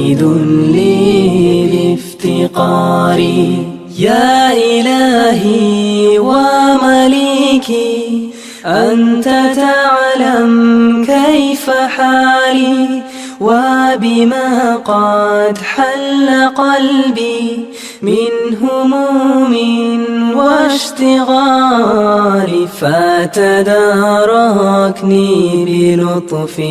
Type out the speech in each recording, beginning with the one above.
شاهد لي بافتقاري. يا إلهي ومليكي أنت تعلم كيف حالي وبما قد حل قلبي من هموم واشتغال، فتداركني بلطف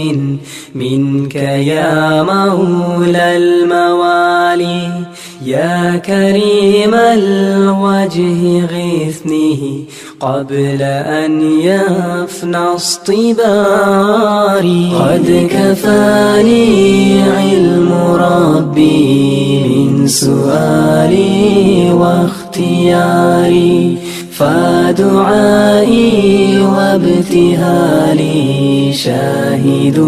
منك يا مولى الموالي. يا كريم الوجه غثني قبل أن يفنى اصطباري. قد كفاني علم ربي من سؤالي واختياري، فدعائي وابتهالي شاهد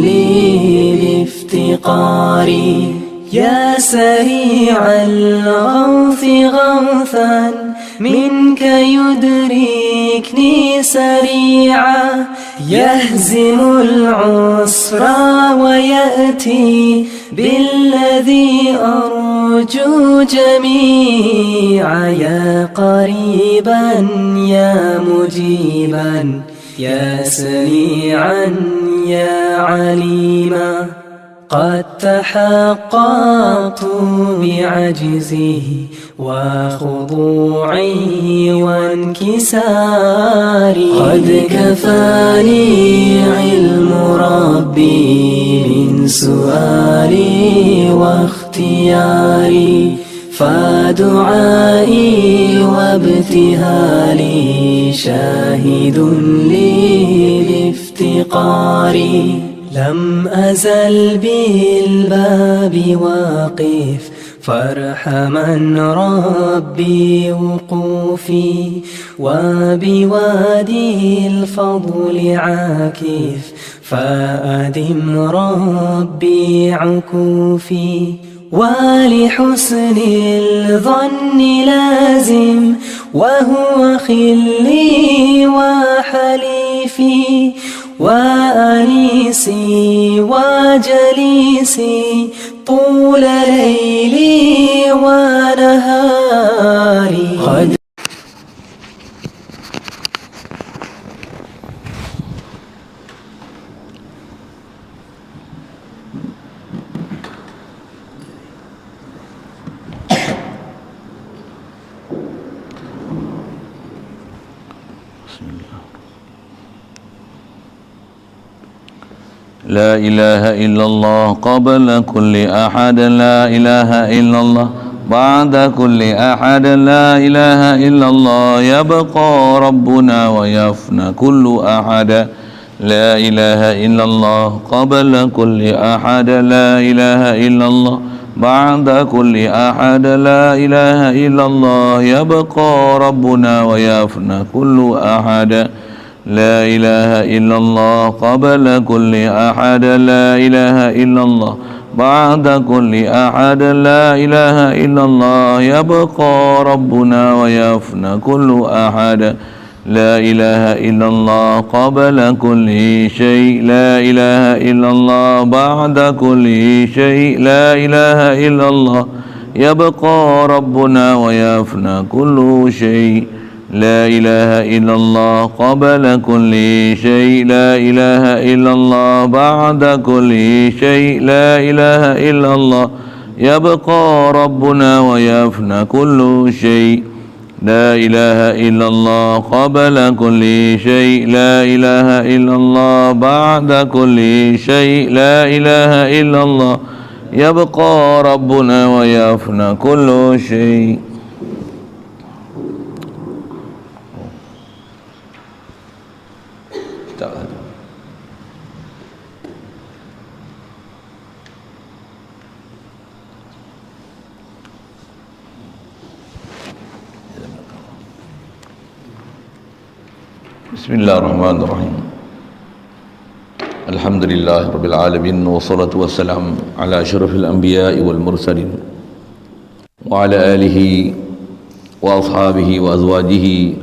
لي بافتقاري. يا سريع الغوث غوثا منك يدركني سريعا، يهزم العسر ويأتي بالذي أرجو جميعا. يا قريبا يا مجيبا يا سميعا يا عليما، قد تحققت بعجزه وخضوعي وانكساري. قد كفاني علم ربي من سؤالي واختياري، فدعائي وابتهالي شاهد لي بافتقاري. لم أزل بالباب واقف فارحمن ربي وقوفي، وبوادي الفضل عاكف فأدم ربي عكوفي. ولحسن الظن لازم وهو خلي وحليفي، وأنيسي وجليسي طول ليلي ونهاري. لا إله إلا الله قبل كل أحد، لا إله إلا الله بعد كل أحد، لا إله إلا الله يبقى ربنا ويفنى كل أحد. لا إله إلا الله قبل كل أحد، لا إله إلا الله بعد كل أحد، لا إله إلا الله يبقى ربنا ويفنى كل أحد. لا إله إلا الله قبل كل أحد، لا إله إلا الله بعد كل أحد، لا إله إلا الله يبقى ربنا ويفنى كل أحد. لا إله إلا الله قبل كل شيء، لا إله إلا الله بعد كل شيء، لا إله إلا الله يبقى ربنا ويفنى كل شيء. لا إله إلا الله قبل كل شيء، لا إله إلا الله بعد كل شيء، لا إله إلا الله يبقى ربنا ويفنى كل شيء. لا إله إلا الله قبل كل شيء، لا إله إلا الله بعد كل شيء، لا إله إلا الله يبقى ربنا ويفنى كل شيء. Bismillahirrahmanirrahim. Alhamdulillahirabbil alamin, wassalatu wassalamu ala asyrafil anbiya'i wal mursalin wa ala alihi wa ashabihi wa azwajihi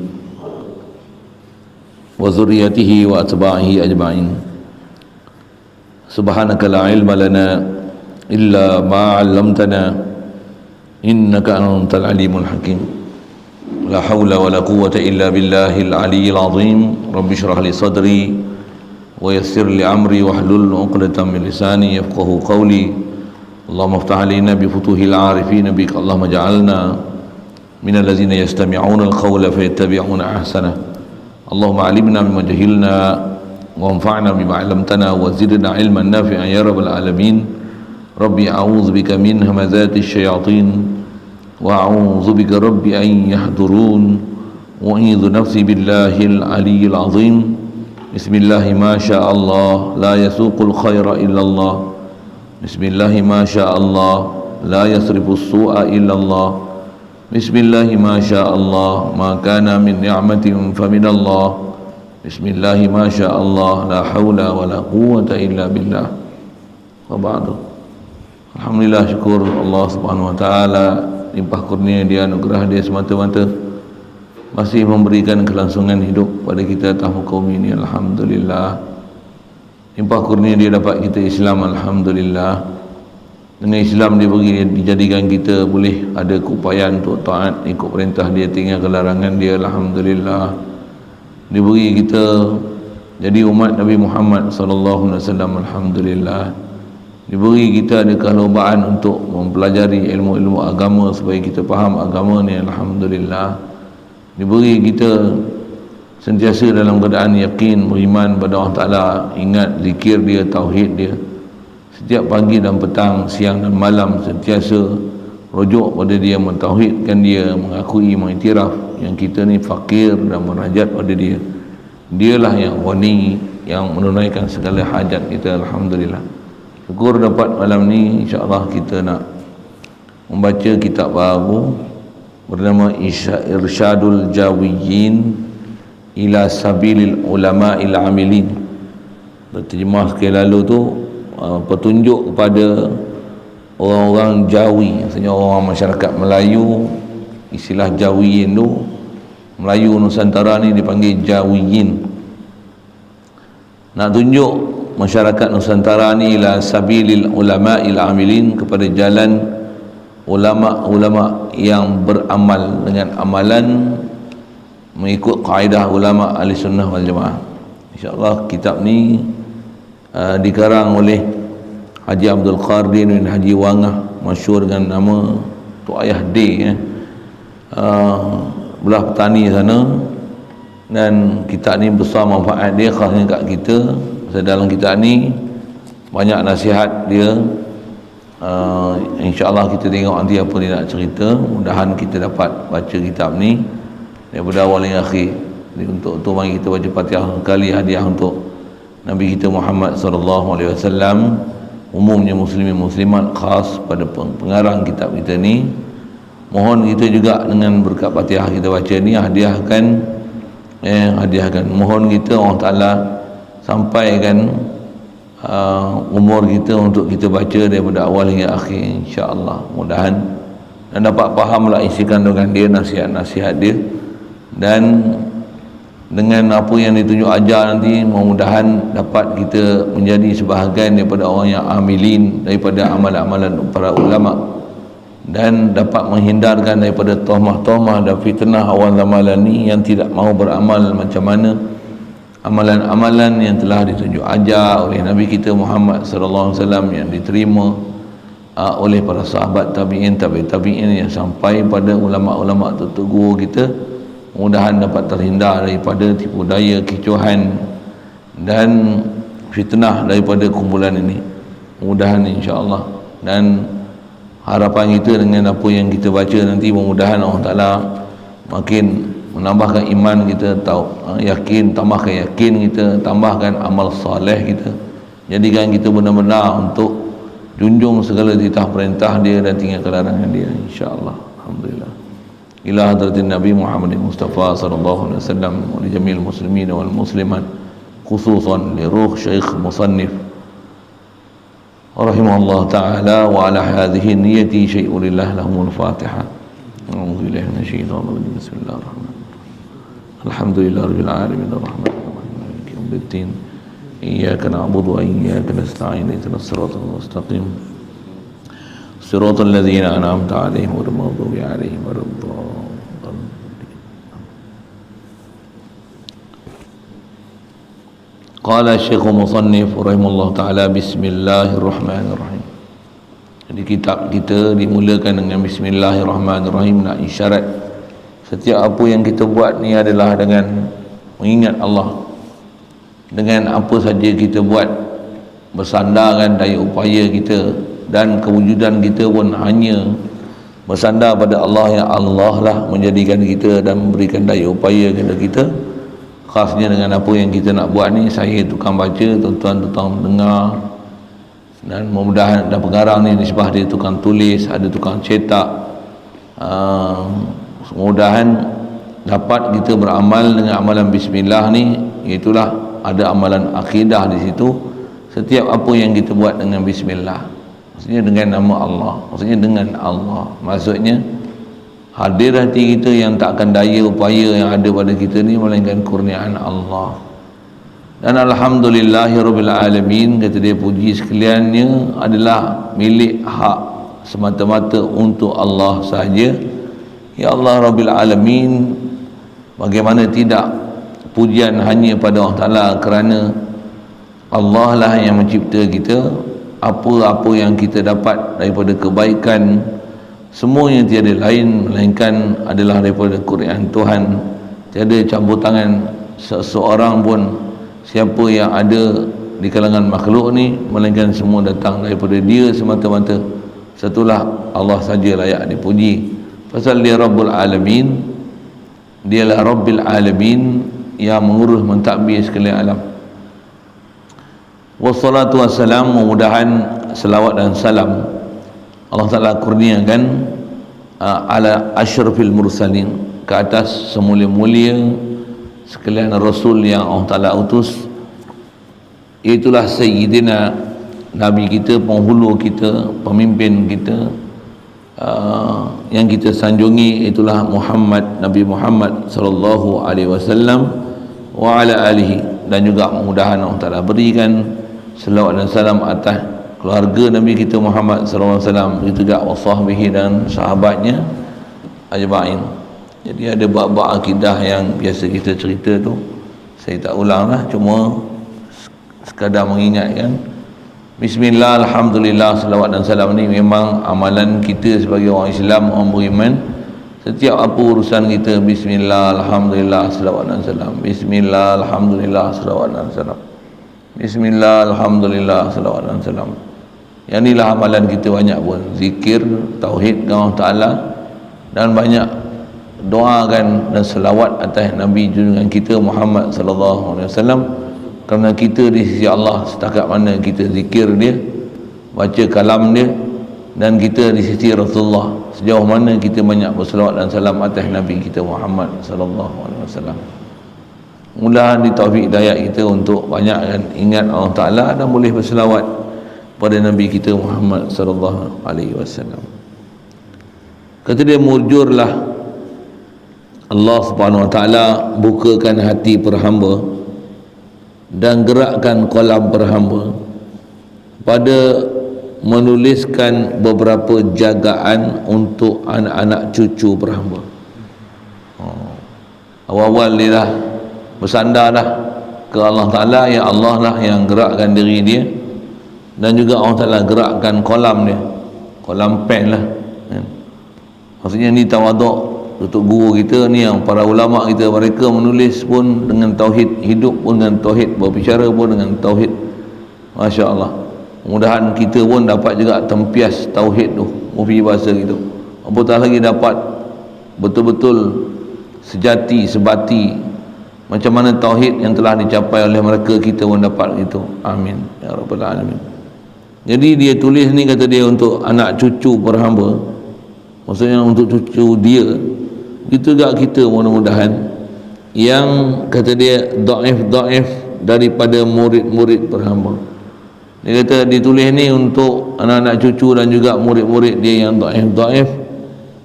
wa dzurriyyatihi wa atba'ihi ajma'in. Subhanaka la ilma lana إلا ما علمتنا إنك أنت العليم الحكيم لا حول ولا قوة إلا بالله العلي العظيم رب اشرح لي صدري ويسر لي أمري واحلل عقدة من لساني يفقه قولي اللهم افتح علينا بفتوح العارفين بك اللهم اجعلنا من الذين يستمعون القول فيتبعون أحسنه اللهم علمنا بما جهلنا وانفعنا بما علمتنا وزدنا علما نافعا يا رب العالمين ربي أعوذ بك من همزات الشياطين وأعوذ بك ربي أن يحضرون وأعيذ نفسي بالله العلي العظيم بسم الله ما شاء الله لا يسوق الخير إلا الله بسم الله ما شاء الله لا يصرف السوء إلا الله بسم الله ما شاء الله ما كان من نعمة فمن الله بسم الله ما شاء الله لا حول ولا قوة إلا بالله وبعد Alhamdulillah, syukur Allah Subhanahu Wa Taala, limpah kurnia dia, anugerah dia semata-mata masih memberikan kelangsungan hidup pada kita tahun kaum ini. Alhamdulillah, limpah kurnia dia dapat kita Islam. Alhamdulillah, dengan Islam dia beri, dijadikan kita boleh ada keupayaan untuk taat, ikut perintah dia, tinggalkan larangan dia. Alhamdulillah, diberi kita jadi umat Nabi Muhammad sallallahu alaihi wasallam. Alhamdulillah, diberi kita ada kelobaan untuk mempelajari ilmu-ilmu agama supaya kita faham agama ni. Alhamdulillah, diberi kita sentiasa dalam keadaan yakin, beriman pada Allah Ta'ala, ingat zikir dia, tauhid dia setiap pagi dan petang, siang dan malam, sentiasa rujuk pada dia, mentauhidkan dia, mengakui, mengiktiraf yang kita ni fakir dan merajat pada dia. Dialah yang ghani, yang menunaikan segala hajat kita. Alhamdulillah, syukur dapat malam ni. InsyaAllah kita nak membaca kitab baru bernama Irsyadul Jawiyyin ila Sabilil Ulama'il Amilin. Berterjemah sekali lalu tu petunjuk kepada orang-orang Jawi, maksudnya orang masyarakat Melayu. Istilah Jawiyin tu, Melayu Nusantara ni dipanggil Jawiyin. Nak tunjuk masyarakat Nusantara ni ila Sabilil Ulama'il Amilin, kepada jalan ulama-ulama yang beramal dengan amalan mengikut kaedah ulama ahli sunnah wal jamaah. InsyaAllah kitab ni dikarang oleh Haji Abdul Qadir bin Haji Wangah, masyhur dengan nama Tok Ayah D, belah petani sana. Dan kitab ni besar manfaat dia, khasnya kat kita. Dalam kitab ni banyak nasihat dia. InsyaAllah kita tengok nanti apa dia nak cerita. Mudahan kita dapat baca kitab ni daripada awal hingga akhir. Jadi untuk tu mari kita baca Fatihah sekali, hadiah untuk Nabi kita Muhammad sallallahu alaihi wasallam, umumnya muslimin muslimat, khas pada pengarang kitab kita ni. Mohon kita juga dengan berkat Fatihah kita baca ni hadiahkan, mohon kita Allah Ta'ala sampaikan umur kita untuk kita baca daripada awal hingga akhir, insya-Allah. Mudahan dan dapat fahamlah isi kandungan dia, nasihat-nasihat dia, dan dengan apa yang ditunjuk ajar nanti, mudah-mudahan dapat kita menjadi sebahagian daripada orang yang amilin daripada amalan-amalan para ulama, dan dapat menghindarkan daripada tohmah-tohmah dan fitnah awal zaman ni yang tidak mahu beramal macam mana amalan-amalan yang telah ditunjuk ajar oleh Nabi kita Muhammad sallallahu alaihi wasallam, yang diterima oleh para sahabat tabi'in, tabi'in yang sampai pada ulama-ulama tertegur kita. Mudahan dapat terhindar daripada tipu daya, kecohan dan fitnah daripada kumpulan ini. Mudahan insya-Allah, dan harapan kita dengan apa yang kita baca nanti, mudah-mudahan Allah Ta'ala makin menambahkan iman kita, yakin, tambahkan yakin kita, tambahkan amal soleh kita, jadikan kita benar-benar untuk junjung segala titah perintah dia dan tinggalkan larangan dia, insya-Allah. Alhamdulillah. Ila hadratin Nabi Muhammad Mustafa sallallahu alaihi wasallam wa li jami'il muslimin wal muslimat, khususan li ruh Syekh Musannif rahimahullah ta'ala, wa ala hadhihi niyyati syai'un lillah lahumul Fatihah. A'udzu billahi minasyaitonir rajim. Bismillahirrahmanirrahim. Alhamdulillah rabbil alamin arrahmanir rahim maliki yaumiddin iyyaka na'budu wa iyyaka nasta'in ihdinas siratal mustaqim siratal ladzina an'amta 'alaihim ghairil maghdubi 'alaihim waladdallin. Qala Syekh Musannif rahimahullah taala, bismillahirrahmanirrahim. Jadi kitab kita dimulakan dengan bismillahirrahmanirrahim, nak isyarat setiap apa yang kita buat ni adalah dengan mengingat Allah. Dengan apa saja kita buat, bersandarkan daya upaya kita dan kewujudan kita pun hanya bersandar pada Allah, yang Allah lah menjadikan kita dan memberikan daya upaya kepada kita. Khasnya dengan apa yang kita nak buat ni, saya tukang baca, tuan-tuan tukang dengar, dan mudah-mudahan dan pengarang ni nisbah dia tukang tulis, ada tukang cetak. Mudah-mudahan dapat kita beramal dengan amalan bismillah ni, iaitulah ada amalan akidah di situ. Setiap apa yang kita buat dengan bismillah, maksudnya dengan nama Allah, maksudnya dengan Allah, maksudnya hadir hati kita yang tak akan daya upaya yang ada pada kita ni, melainkan kurniaan Allah. Dan alhamdulillahirabbil alamin, kata dia, puji sekaliannya adalah milik hak semata-mata untuk Allah sahaja. Ya Allah Rabbil alamin, bagaimana tidak pujian hanya pada Allah Ta'ala, kerana Allah lah yang mencipta kita. Apa-apa yang kita dapat daripada kebaikan, semuanya tiada lain melainkan adalah daripada kurniaan Tuhan. Tiada campur tangan seseorang pun, siapa yang ada di kalangan makhluk ni, melainkan semua datang daripada Dia semata-mata. Satulah Allah saja layak dipuji, pasal Dia Rabbul Alamin. Dialah Rabbil Alamin, yang mengurus mentadbir sekalian alam. Wassalatu wassalam, mudah-mudahan selawat dan salam Allah Ta'ala kurniakan ala asyrafil mursalin, ke atas semulia-mulia sekalian Rasul yang Allah Ta'ala utus. Itulah Sayyidina, Nabi kita, penghulu kita, pemimpin kita, yang kita sanjungi. Itulah Muhammad, Nabi Muhammad sallallahu alaihi wasallam wa ala alihi. Dan juga mudah-mudahan Allah Ta'ala berikan selawat dan salam atas keluarga Nabi kita Muhammad sallallahu alaihi wasallam, begitu juga wasahbihi dan sahabatnya ajma'in. Jadi ada bab-bab akidah yang biasa kita cerita tu, saya tak ulang lah, cuma sekadar mengingatkan. Bismillah, alhamdulillah, selawat dan salam ni memang amalan kita sebagai orang Islam, orang beriman. Setiap apa urusan kita, bismillah, alhamdulillah, selawat dan salam. Bismillah, alhamdulillah, selawat dan salam. Bismillah, alhamdulillah, selawat dan salam. Yang inilah amalan kita banyak pun, zikir, tauhid dengan Allah Ta'ala, dan banyak doakan dan selawat atas Nabi junjungan kita Muhammad sallallahu alaihi wasallam. Kerana kita di sisi Allah, setakat mana kita zikir dia, baca kalam dia, dan kita di sisi Rasulullah, sejauh mana kita banyak berselawat dan salam atas Nabi kita Muhammad sallallahu alaihi wasallam. Mudah di taufik hidayah kita untuk banyakkan ingat Allah Ta'ala dan boleh berselawat pada Nabi kita Muhammad sallallahu alaihi wasallam. Kata dia, murjurlah Allah Subhanahu wa Ta'ala bukakan hati perhamba dan gerakkan kolam perhamba pada menuliskan beberapa jagaan untuk anak-anak cucu perhamba. Awal-awal dia dah bersandar dah ke Allah Ta'ala, ya Allah lah yang gerakkan diri dia, dan juga Allah Ta'ala gerakkan kolam dia, kolam pen lah. Maksudnya ni tawaduk untuk guru kita ni, yang para ulama kita, mereka menulis pun dengan tauhid, hidup pun dengan tauhid, berbicara pun dengan tauhid. Masya Allah. Mudahan kita pun dapat juga tempias tauhid tu, mufi bahasa gitu. Apatah lagi dapat betul-betul sejati, sebati macam mana tauhid yang telah dicapai oleh mereka, kita pun dapat gitu. Amin ya rabbal alamin. Jadi dia tulis ni, kata dia, untuk anak cucu perhamba, maksudnya untuk cucu dia. Itu juga kita, mudah-mudahan yang, kata dia, dhaif daripada murid-murid perhamba. Dia kata ditulis ni untuk anak-anak cucu dan juga murid-murid dia yang dhaif,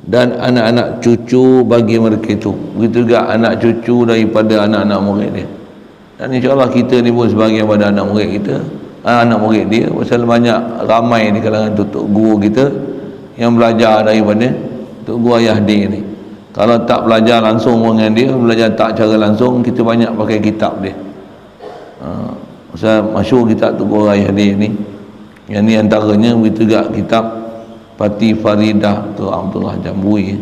dan anak-anak cucu bagi mereka itu. Begitu juga anak cucu daripada anak-anak murid dia. Dan insya-Allah kita ni pun sebahagian pada anak murid kita, anak murid dia. Pasal banyak ramai di kalangan tutup guru kita yang belajar daripada tok guru ayah dia ni. Kalau tak belajar langsung dengan dia, belajar tak cara langsung, kita banyak pakai kitab dia. Masyhur kitab tok guru ayah dia ni. Yang ni antaranya begitu juga kitab Pati Faridah tu Abdullah Jambui.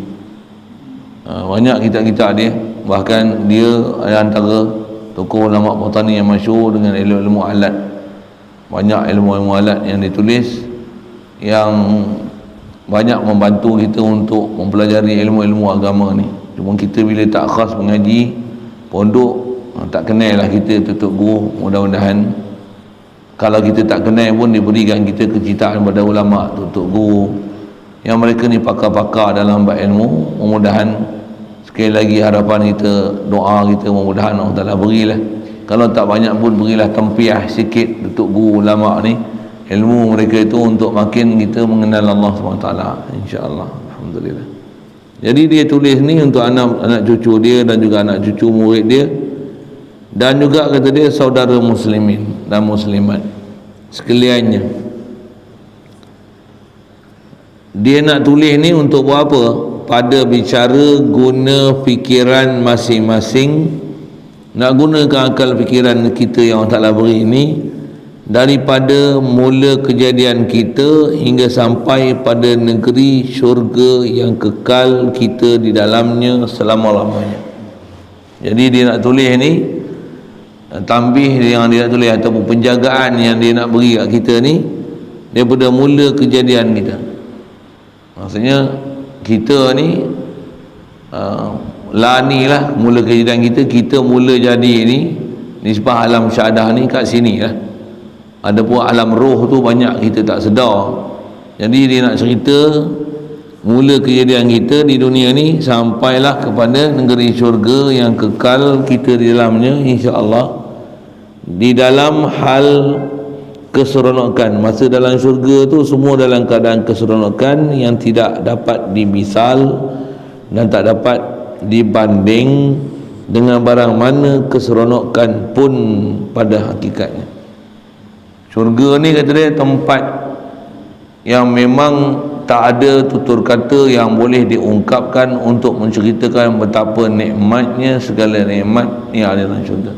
Banyak kitab-kitab dia, bahkan dia antara tokoh ulama botani yang masyhur dengan ilmu-ilmu alat. Banyak ilmu-ilmu alat yang ditulis yang banyak membantu kita untuk mempelajari ilmu-ilmu agama ni. Cuma kita bila tak khas mengaji pondok, tak kenal lah kita tutup guru. Mudah-mudahan kalau kita tak kenal pun diberikan kita kecintaan pada ulama tutup guru yang mereka ni pakar-pakar dalam bab ilmu. Mudah-mudahan sekali lagi harapan kita, doa kita, mudah-mudahan Allah Ta'ala berilah, kalau tak banyak pun berilah tempiah sikit tutup guru ulama ni, ilmu mereka itu untuk makin kita mengenal Allah SWT, insya-Allah. Alhamdulillah. Jadi dia tulis ni untuk anak cucu dia dan juga anak cucu murid dia, dan juga kata dia saudara muslimin dan muslimat sekaliannya. Dia nak tulis ni untuk buat apa? Pada bicara guna fikiran masing-masing, nak gunakan akal fikiran kita yang Allah Ta'ala beri ini, daripada mula kejadian kita hingga sampai pada negeri syurga yang kekal kita di dalamnya selama-lamanya. Jadi dia nak tulis ni, tambih yang dia nak tulis ataupun penjagaan yang dia nak beri kat kita ni daripada mula kejadian kita. Maksudnya kita ni lani lah mula kejadian kita mula jadi ni, nisbah alam syahadah ni kat sini lah. Ada pun alam roh tu banyak kita tak sedar. Jadi dia nak cerita mula kejadian kita di dunia ni sampailah kepada negeri syurga yang kekal kita di dalamnya, insya-Allah, di dalam hal keseronokan. Masa dalam syurga tu semua dalam keadaan keseronokan yang tidak dapat dimisal dan tak dapat dibanding dengan barang mana keseronokan pun pada hakikatnya. Syurga ni kata dia tempat yang memang tak ada tutur kata yang boleh diungkapkan untuk menceritakan betapa nikmatnya segala nikmat yang ada dalam syurga.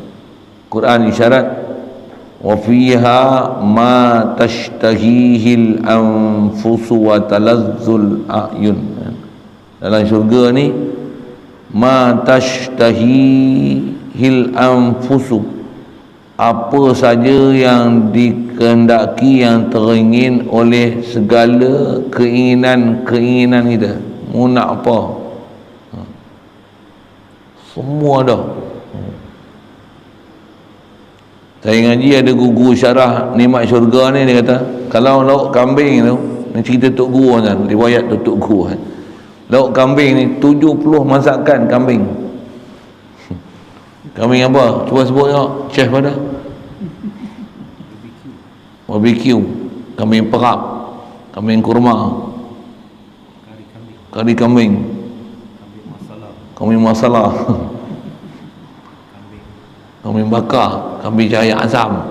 Quran isyarat, wa fiha ma tashtahihil anfusu wa talazzul a'yun. Dalam syurga ni ma tashtahihil anfusu, apa saja yang dikehendaki, yang teringin oleh segala keinginan-keinginan kita. Mu nak apa? Semua dah. Saya ngaji ada guru syarah nikmat syurga ni, dia kata kalau lauk kambing tu, ni cerita Tok Guru kan, riwayat Tok Guru kan. Lauk kambing ni 70 masakan kambing. Kambing apa? Cuba sebut tengok, chef pada. Barbecue, kambing perap, kambing kurma, kari kambing, kambing masalah, kambing bakar, kambing cahaya azam.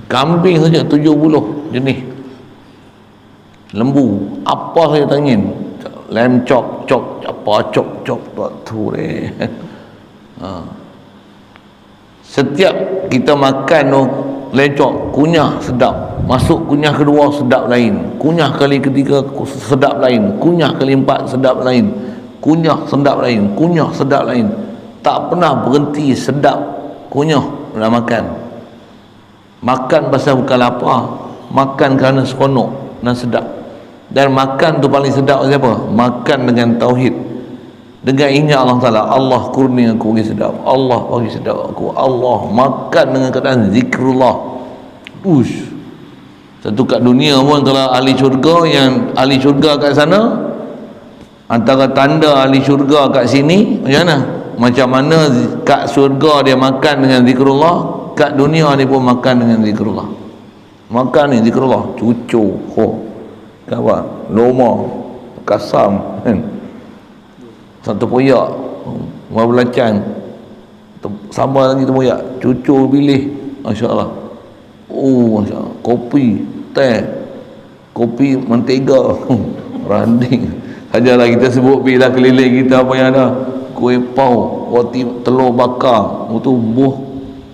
Kambing saja 70 jenis. Lembu, apa saja tangin. Lamb chop, apa chop tu deh. Setiap kita makan tu lecok, kunyah sedap, masuk kunyah kedua sedap lain, kunyah kali ketiga sedap lain, kunyah kali empat sedap lain, kunyah sedap lain, kunyah sedap lain. Tak pernah berhenti sedap kunyah nak makan. Makan pasal bukan lapar, makan kerana seronok dan sedap. Dan makan tu paling sedap siapa? Makan dengan tauhid, dengan ingat Allah Ta'ala. Allah kurnia aku bagi sedap, Allah bagi sedap aku, Allah. Makan dengan keadaan zikrullah. Satu kat dunia pun kalau ahli syurga, yang ahli syurga kat sana, antara tanda ahli syurga kat sini macam mana? Macam mana kat syurga dia makan dengan zikrullah, kat dunia dia pun makan dengan zikrullah. Makan ni zikrullah, cucu, kawan, loma, kasam kan, satu poyak, buah belacan, sama lagi tempoyak, cucur pilih, masya-Allah. Masya-Allah. Kopi, teh, kopi mentega, Beranding. Sajalah kita sebut bila keliling kita apa yang ada. Kuih pau, roti telur bakar, itu buh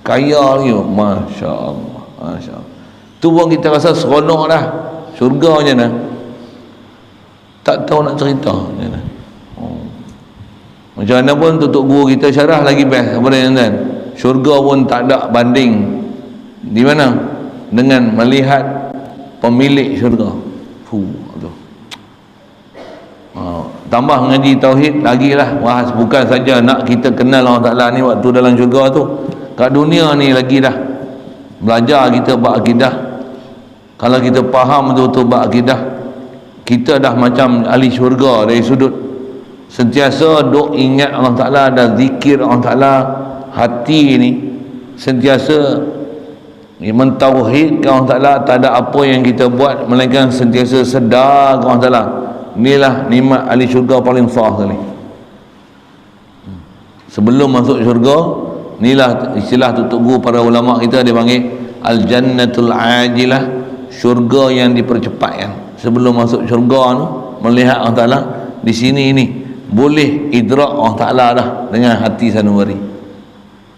kaya ni. Masya Allah, Masya Allah. Tu pun kita rasa seronok dah. Syurga macam mana? Tak tahu nak cerita macam mana. Macam mana pun tutup guru kita syarah lagi best. Apa dia kan? Syurga pun tak ada banding. Di mana? Dengan melihat pemilik syurga. Tu. Tambah mengaji tauhid lagilah. Wah, bukan saja nak kita kenal Allah Ta'ala ni waktu dalam syurga tu. Kat dunia ni lagi dah. Belajar kita bab akidah. Kalau kita faham betul-betul bab akidah, kita dah macam ahli syurga dari sudut sentiasa duk ingat Allah Ta'ala, dan zikir Allah Ta'ala. Hati ni sentiasa mentauhidkan Allah Ta'ala. Tak ada apa yang kita buat melainkan sentiasa sedar Allah Ta'ala. Inilah nikmat ahli syurga paling sah sekali. Sebelum masuk syurga, inilah istilah tutup guru para ulama kita, dia panggil al-jannatul ajilah, syurga yang dipercepatkan. Sebelum masuk syurga tu, melihat Allah Ta'ala di sini ini boleh idrak Allah Ta'ala dah dengan hati sanubari,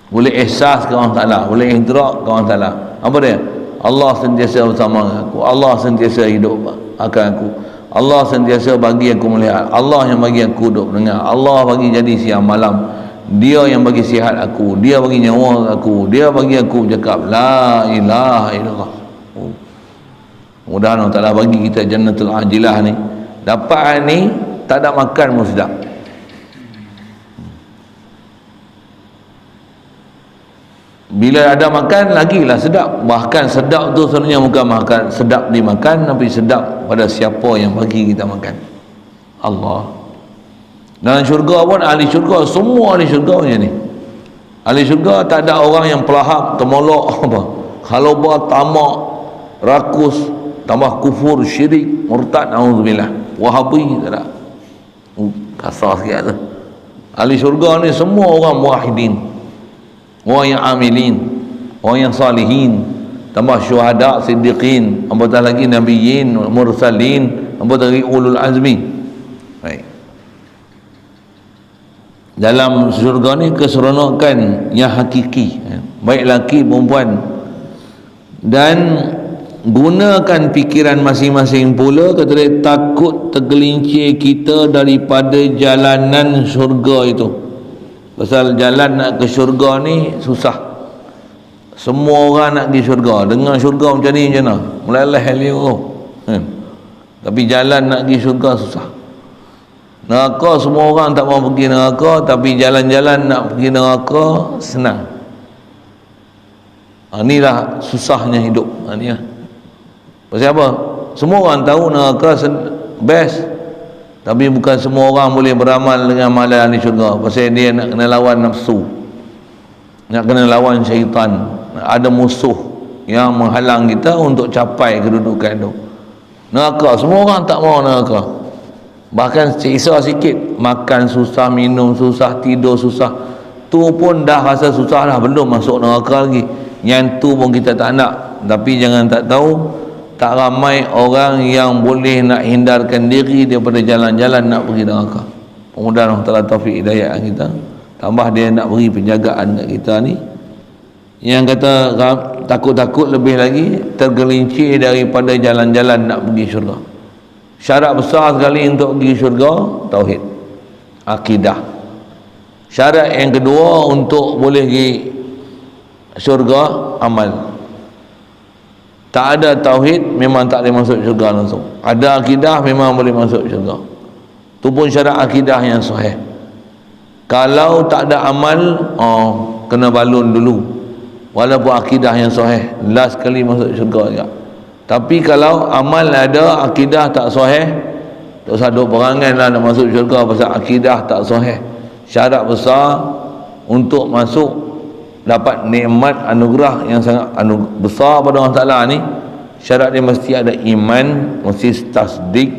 boleh ihsas ke Allah Ta'ala, boleh idrak ke Allah Ta'ala. Apa dia? Allah sentiasa bersama aku, Allah sentiasa hidup akan aku, Allah sentiasa bagi aku melihat, Allah yang bagi aku duduk dengar, Allah bagi jadi siang malam, Dia yang bagi sihat aku, Dia bagi nyawa aku, Dia bagi aku bercakap la ilaha illallah. Mudah-mudahan Allah Ta'ala bagi kita jannatul ajilah ni. Dapat ni tak ada makan pun sedap. Bila ada makan lagilah sedap. Bahkan sedap tu sebenarnya bukan makan sedap dimakan, tapi sedap pada siapa yang bagi kita makan. Allah. Dalam syurga pun ahli syurga, semua ahli syurga macam ni. Ahli syurga tak ada orang yang pelahap, temolok apa, khalabah, tamak, rakus, tambah kufur, syirik, murtad, na'udzubillah, wahabi, tak ada. Kasar sikit tu. Ahli syurga ni semua orang muwahhidin, orang yang amilin, orang yang salihin, tambah syuhada, siddiqin, apatah lagi nabiyyin, mursalin, apatah lagi ulul azmi. Baik. Dalam syurga ni keseronokan yang hakiki, baik laki perempuan. Dan gunakan fikiran masing-masing pula, kata dia, takut tergelincir kita daripada jalanan syurga itu. Pasal jalan nak ke syurga ni susah. Semua orang nak pergi syurga. Dengar syurga macam ni macam mana? Meleleh liur. Tapi jalan nak pergi syurga susah. Neraka semua orang tak mau pergi neraka, tapi jalan-jalan nak pergi neraka senang. Inilah susahnya hidup. Ni lah. Pasal apa? Semua orang tahu neraka best, tapi bukan semua orang boleh beramal dengan amalan ahli syurga. Pasal dia nak kena lawan nafsu, nak kena lawan syaitan. Ada musuh yang menghalang kita untuk capai kedudukan itu. Neraka, semua orang tak mau neraka. Bahkan siksa sikit, makan susah, minum susah, tidur susah, tu pun dah rasa susah dah, belum masuk neraka lagi. Yang tu pun kita tak nak. Tapi jangan tak tahu, tak ramai orang yang boleh nak hindarkan diri daripada jalan-jalan nak pergi neraka. Mudah-mudahan Allah Ta'ala taufik hidayah kita. Tambah dia nak beri penjagaan kat kita ni, yang kata takut-takut lebih lagi tergelincir daripada jalan-jalan nak pergi syurga. Syarat besar sekali untuk pergi syurga, tauhid, akidah. Syarat yang kedua untuk boleh pergi syurga, amal. Tak ada tauhid memang tak boleh masuk syurga langsung. Ada akidah memang boleh masuk syurga. Tu pun syarat akidah yang sahih. Kalau tak ada amal, kena balun dulu. Walaupun akidah yang sahih, last kali masuk syurga juga. Tapi kalau amal ada, akidah tak sahih, tak usah duk berangan lah nak masuk syurga pasal akidah tak sahih. Syarat besar untuk masuk, dapat nikmat anugerah yang sangat besar pada Allah Ta'ala ni, syarat dia mesti ada iman, mesti tasdik,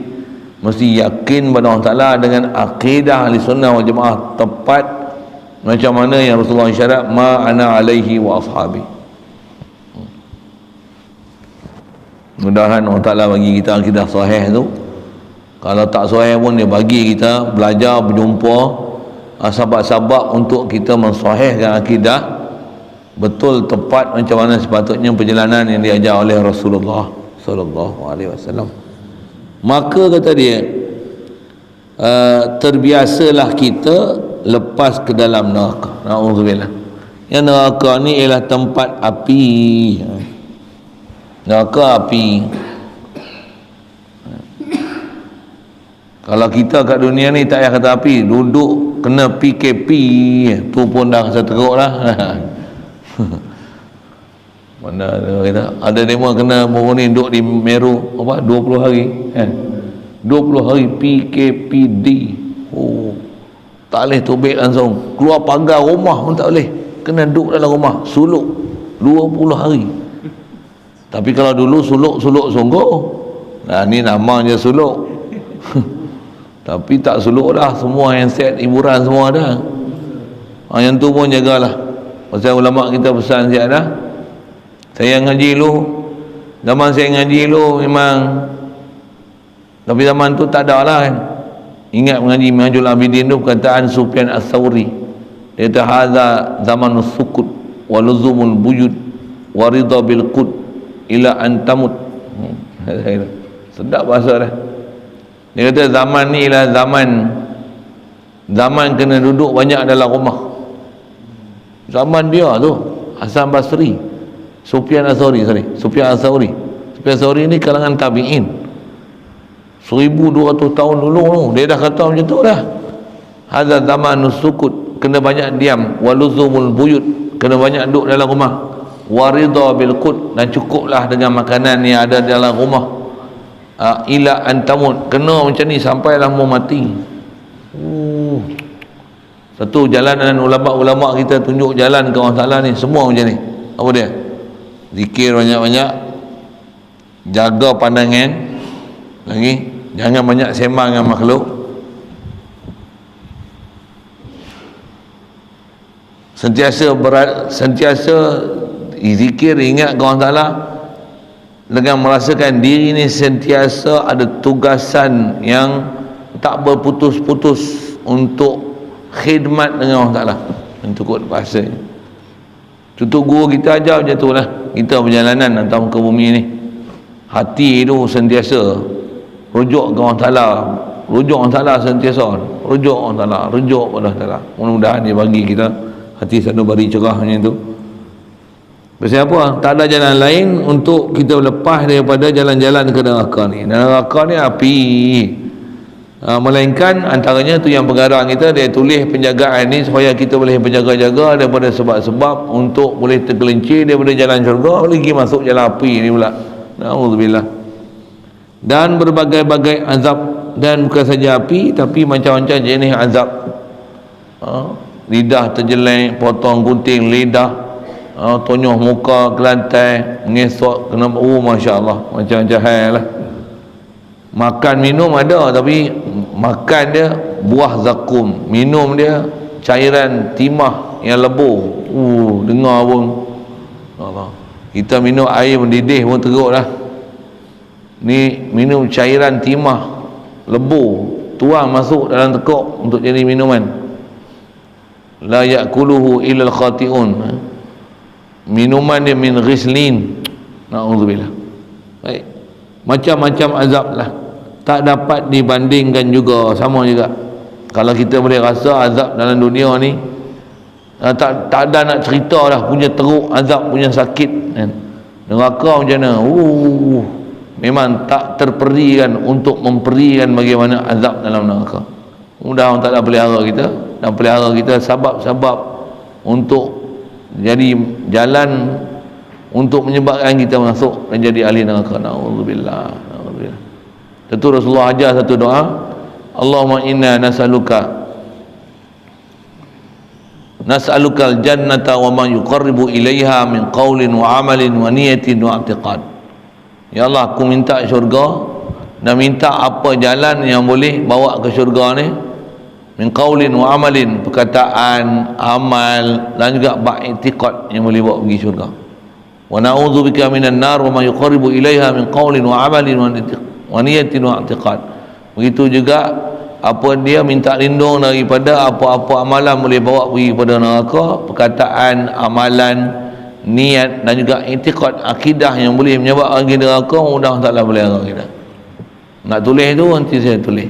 mesti yakin pada Allah Ta'ala dengan akidah ahli sunnah wal jamaah tepat, macam mana yang Rasulullah syarat, ma ana alaihi wa ashabi. Mudah-mudahan Allah Ta'ala bagi kita akidah sahih tu. Kalau tak sahih pun dia bagi kita belajar, berjumpa sabab-sabab untuk kita mensahihkan akidah betul tepat macam mana sepatutnya perjalanan yang diajar oleh Rasulullah sallallahu alaihi wasallam. Maka kata dia, terbiasalah kita lepas ke dalam neraka. Nauzubillah. Yang neraka ni ialah tempat api. Neraka api. Kalau kita kat dunia ni tak payah kata api, duduk kena PKP tu pun dah rasa teruk lah. Mana ada demo kena ni duduk di Meru apa 20 hari kan, 20 hari PKPD. Oh, tak boleh tubik langsung, keluar pagar rumah pun tak boleh, kena duduk dalam rumah suluk 20 hari. Tapi kalau dulu suluk sungguh, nah ni namanya suluk. Tapi tak suluk dah, semua handset hiburan semua dah. Yang tu pun jagalah. Pasal ulama kita pesan siap dah. Saya ngaji dulu, zaman saya ngaji dulu memang, tapi zaman tu tak ada lah kan. Ingat mengaji Minhajul Abidin tu perkataan Sufyan Ats-Tsauri. Dia kata hadza zamanus sukut wa luzumul buyut wa ridha bil qud ila an tamut. Sedap bahasa dah. Dia kata zaman ni ialah zaman kena duduk banyak dalam rumah. Zaman dia tu Hasan Basri, Sufyan Ats-Tsauri ni kalangan tabi'in 1200 tahun dulu tu. Dia dah kata macam tu dah. Hadza zamanus sukut, kena banyak diam, waluzumul buyut, kena banyak duduk dalam rumah, waridha bil qut, dan cukuplah dengan makanan yang ada dalam rumah, ila antamut, kena macam ni sampailah mau mati. Satu jalanan ulama-ulama kita tunjuk jalan ke orang Taala ni semua macam ni. Apa dia? Zikir banyak-banyak, jaga pandangan lagi, jangan banyak sembang dengan makhluk, sentiasa zikir, ingat ke orang Taala, dengan merasakan diri ni sentiasa ada tugasan yang tak berputus-putus untuk khidmat dengan Allah Ta'ala. Itu kot bahasa tutup guru kita ajar macam tu lah. Kita perjalanan atas muka bumi ni, hati tu sentiasa rujuk ke Allah Ta'ala, rujuk Allah Ta'ala, sentiasa rujuk Allah Ta'ala, rujuk pada Allah Ta'ala. Mudah-mudahan dia bagi kita hati sanubari cerah macam tu. Pasal apa? Tak ada jalan lain untuk kita lepas daripada jalan-jalan ke neraka ni. Neraka ni api. Melainkan antaranya tu yang pengarang kita, dia tulis penjagaan ni supaya kita boleh berjaga-jaga daripada sebab-sebab untuk boleh tergelincir daripada jalan syurga, lagi masuk jalan api ni pula. Na'udzubillah. Dan berbagai-bagai azab, dan bukan saja api tapi macam-macam jenis azab. Lidah terjelek, potong gunting lidah, tonyoh muka ke lantai, mengesok kena masya-Allah, macam-macam hal lah. Makan minum ada, tapi makan dia buah zakum, minum dia cairan timah yang lebur. Dengar pun Allah. Kita minum air mendidih pun teruk lah. Ni minum cairan timah lebur, tuang masuk dalam tekuk untuk jadi minuman. La ya'kuluhu illal khati'un. Minuman dia min ghislin. Na'udzubillah. Baik, macam-macam azab lah, tak dapat dibandingkan juga. Sama juga kalau kita boleh rasa azab dalam dunia ni, tak ada nak cerita dah punya teruk azab, punya sakit kan. Neraka macam mana, memang tak terperikan untuk memperikan bagaimana azab dalam neraka. Mudah Allah Ta'ala pelihara kita, dan pelihara kita sebab-sebab untuk jadi jalan untuk menyebabkan kita masuk dan jadi ahli neraka. Na'udzubillah. Tentu Rasulullah ajar satu doa, Allahumma inna nas'alukal jannata wa ma yuqarribu ilaiha min qawlin wa amalin wa niyatin wa i'tiqad. Ya Allah, aku minta syurga dan minta apa jalan yang boleh bawa ke syurga ni, min qawlin wa amalin, perkataan, amal, dan juga i'tiqad yang boleh bawa pergi syurga. Wa na'udzubika minan nar wa ma yuqarribu ilaiha min qawlin wa amalin wa niyatin wa i'tiqad. Begitu juga apa dia minta lindung daripada apa-apa amalan boleh bawa pergi kepada neraka, perkataan, amalan, niat dan juga i'tiqad, akidah yang boleh menyebabkan pergi neraka, mudah Allah Taala boleh angkat kita. Nak tulis tu nanti saya tulis.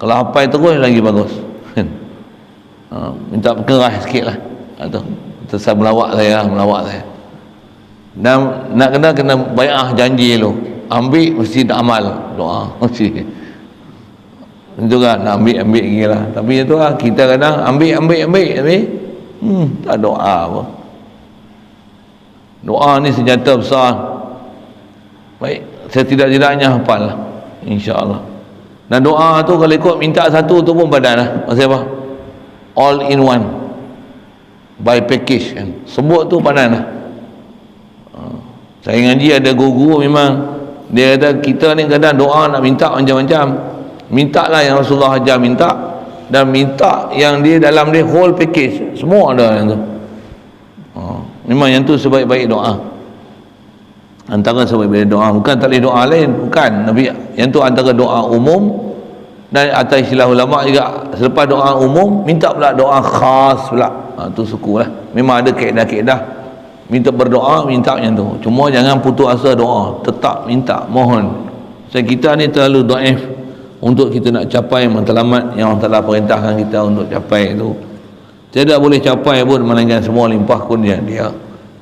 Kalau hafal terus lagi bagus. Minta berkeras sikitlah. Tu tersa melawak saya. Dan nak kena bai'ah janji dulu. Ambil mesti nak amal doa mesti. Itu kan nak ambil gila. Tapi itu lah kita kadang ambil. Tak doa apa. Doa ni senjata besar. Baik, setidak-tidaknya hafal lah, insya-Allah. Dan doa tu kalau ikut minta satu tu pun badan lah. Maksud apa? All in one, by package kan. Sebut tu padan lah. Saya ngaji ada guru memang dia kata kita ni kadang doa nak minta macam-macam. Minta lah yang Rasulullah ajar minta, dan minta yang dia dalam dia whole package, semua ada yang tu. Memang yang tu sebaik-baik doa. Antara sebaik-baik doa, bukan tak boleh doa lain, bukan. Nabi yang tu antara doa umum, dan atas istilah ulama juga selepas doa umum minta pula doa khas pula. Tu suku lah. Memang ada kaedah-kaedah minta berdoa, minta macam tu. Cuma jangan putus asa doa, tetap minta, mohon. Sebab kita ni terlalu dhaif untuk kita nak capai matlamat yang Allah Taala perintahkan kita untuk capai itu. Tidak boleh capai pun melainkan semua limpah kurnia dia.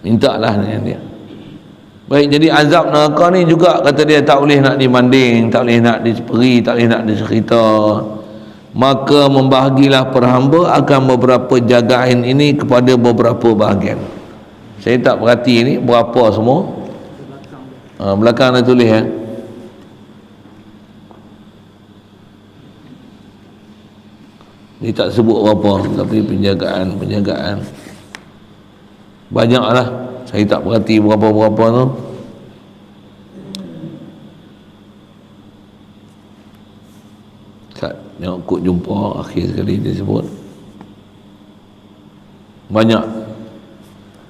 Mintalah dengan dia. Baik, jadi azab neraka ni juga kata dia tak boleh nak dibanding, tak boleh nak diperi, tak boleh nak dicerita. Maka membahagilah perhamba akan beberapa jagaan ini kepada beberapa bahagian. Saya tak perhati ni berapa semua. Belakang ada tulis ya. Dia tak sebut berapa, tapi penjagaan banyaklah. Saya tak perhati berapa-berapa tu. Tak tengok kod jumpa akhir sekali dia sebut banyak.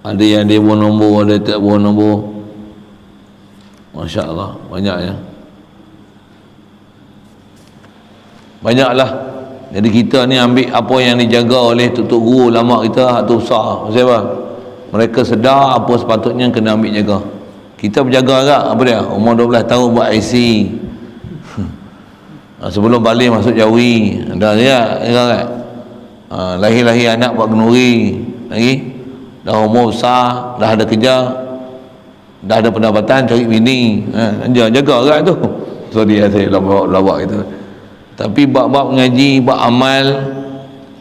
Ada yang dia buat nombor, ada tak buat nombor. Masya Allah, banyaknya. Banyaklah. Jadi kita ni ambil apa yang dijaga oleh tutup guru ulama kita, itu besar. Maksud apa? Mereka sedar apa sepatutnya kena ambil jaga. Kita berjaga agak apa dia? Umur 12 tahun buat IC. Sebelum balik masuk Jawi. Dah dia kan? Lahir-lahir anak buat kenduri. Lagi dah umur besar, dah ada kerja, dah ada pendapatan, cari bini. Jaga agak tu. Sorry saya lawak gitu. Tapi bab-bab mengaji, bab amal,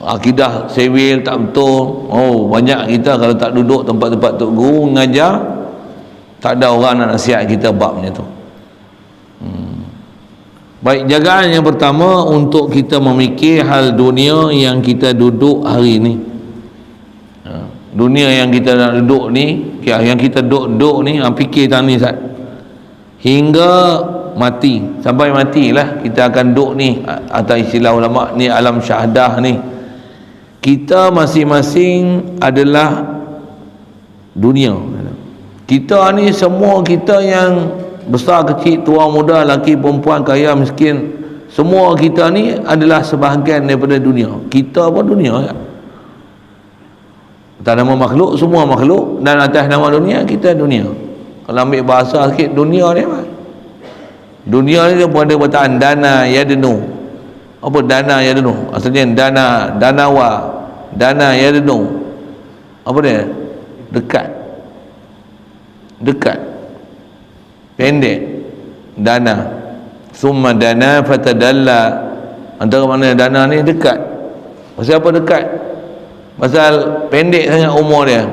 akidah sewil tak betul. Banyak kita kalau tak duduk tempat-tempat tok guru mengajar, tak ada orang nak nasihat kita babnya tu. Baik, jagaan yang pertama untuk kita memikir hal dunia yang kita duduk hari ni. Dunia yang kita nak duduk ni, yang kita duduk ni, fikir tang ni Ustaz. Hingga mati, sampai matilah kita akan duduk ni, atas istilah ulama ni alam syahadah ni. Kita masing-masing adalah dunia. Kita ni semua, kita yang besar kecil, tua muda, lelaki perempuan, kaya miskin, semua kita ni adalah sebahagian daripada dunia. Kita pun dunia kan? Atas nama makhluk, semua makhluk, dan atas nama dunia, kita dunia. Kalau ambil bahasa sikit, dunia ni apa? Dunia ni dia pun ada perkataan dana yadnu. Apa dana yadnu? Asalnya danawa, dana yadnu. Apa dia? Dekat, pendek, dana. Summa dana fatadalla. Antara mana dana ni dekat. Pasal apa dekat? Pasal pendek sangat umur dia.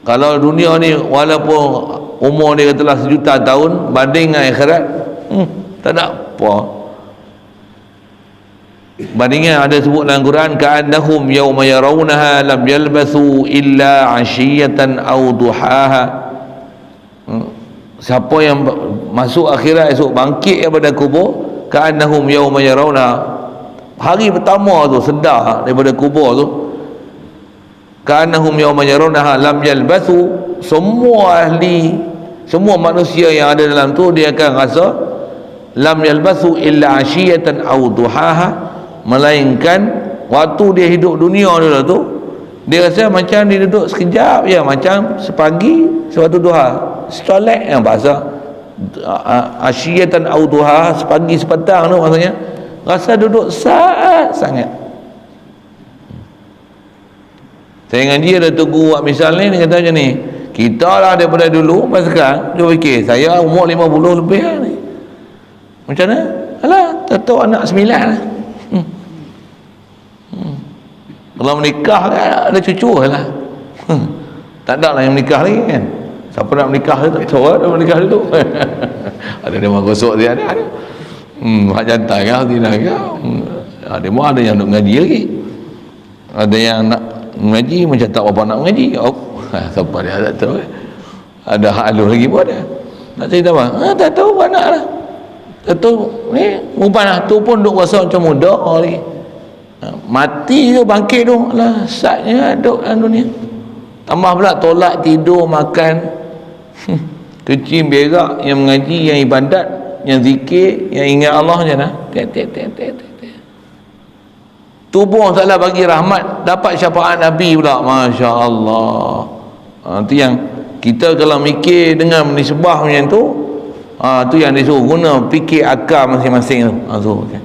Kalau dunia ni walaupun umur dia telah 1 juta tahun, banding dengan akhirat tak ada apa. Bandingnya ada sebut dalam Quran, ka'annahum yawma yarawnaha lam yalbathu illa 'ashiyatan aw duhaha. Siapa yang masuk akhirat esok bangkit daripada kubur, ka'annahum yawma yarawnaha, hari pertama tu sedar daripada kubur tu, ka'annahum yawma yarawnaha lam yalbathu, semua ahli, semua manusia yang ada dalam tu dia akan rasa lam yalbathu illa ashiyatan aw duhaha, melainkan waktu dia hidup dunia dulu tu dia rasa macam dia duduk sekejap ya, macam sepagi sewaktu duha, stolek yang bahasa ashiyatan aw duhaha, sepagi sepetang tu maksudnya rasa duduk saat sangat. Saya dengan dia dah tunggu buat misal ni, dia kata macam ni, kita lah daripada dulu sampai sekarang dia fikir saya umur 50 lebih lah ni, macam mana? Alah, tahu anak 9 lah. Kalau menikah kan ada cucu lah. Tak ada lah yang menikah lagi kan. Siapa nak menikah tu tak tahu ada menikah tu. Ada dia mahu gosok dia ada. Hak jantan kan tidak kan. Ada mau ada yang nak ngaji lagi. Ada yang nak ngaji macam tak apa nak ngaji. Oh, siapa dia tak tahu. Ada hak alus lagi pun ada. Nak cerita apa? Tak tahu anak lah. Tak tahu ni umpan tu pun duk rasa macam muda lagi. Mati tu bangkit tu lah satnya duk dalam dunia. Tambah pula tolak tidur makan. Kecil berak, yang mengaji, yang ibadat, yang zikir, yang ingat Allah je lah. Tubuh taklah bagi rahmat, dapat syafaat Nabi pula. Masya Allah. Itu yang kita kalau mikir dengan menisbah macam tu, tu yang disuruh guna fikir akal masing-masing tu. Okay.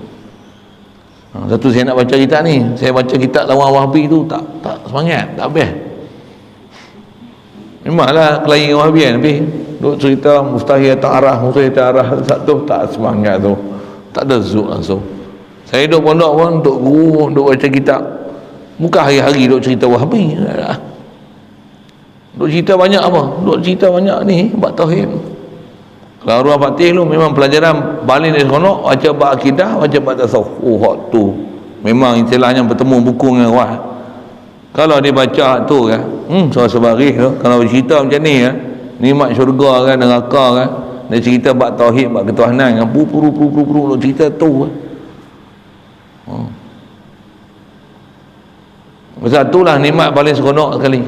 Satu saya nak baca kitab ni, saya baca kitab lawan Wahabi tu tak semangat, tak habis. Memanglah kelahi Wahabi kan, tapi duk cerita mustahil ta'arah satu tak semangat tu, tak ada zuk langsung. Saya duk pondok pun duk guru, duk baca kitab, bukan hari-hari duk cerita Wahabi. Duk cerita banyak apa? Duk cerita banyak ni bab tauhid. Kalau Arwah Fatih lu memang pelajaran balik dari seronok, baca bab akidah, baca bab tasawuf. Hak tu memang istilahnya bertemu buku dengan Arwah. Kalau dia baca tu kan, sebaris tu kalau cerita macam ni kan, nikmat syurga kan, neraka kan, dia cerita bab tauhid, bab ketuhanan kan, puru cerita tu kan. Pasal itulah nikmat paling seronok sekali.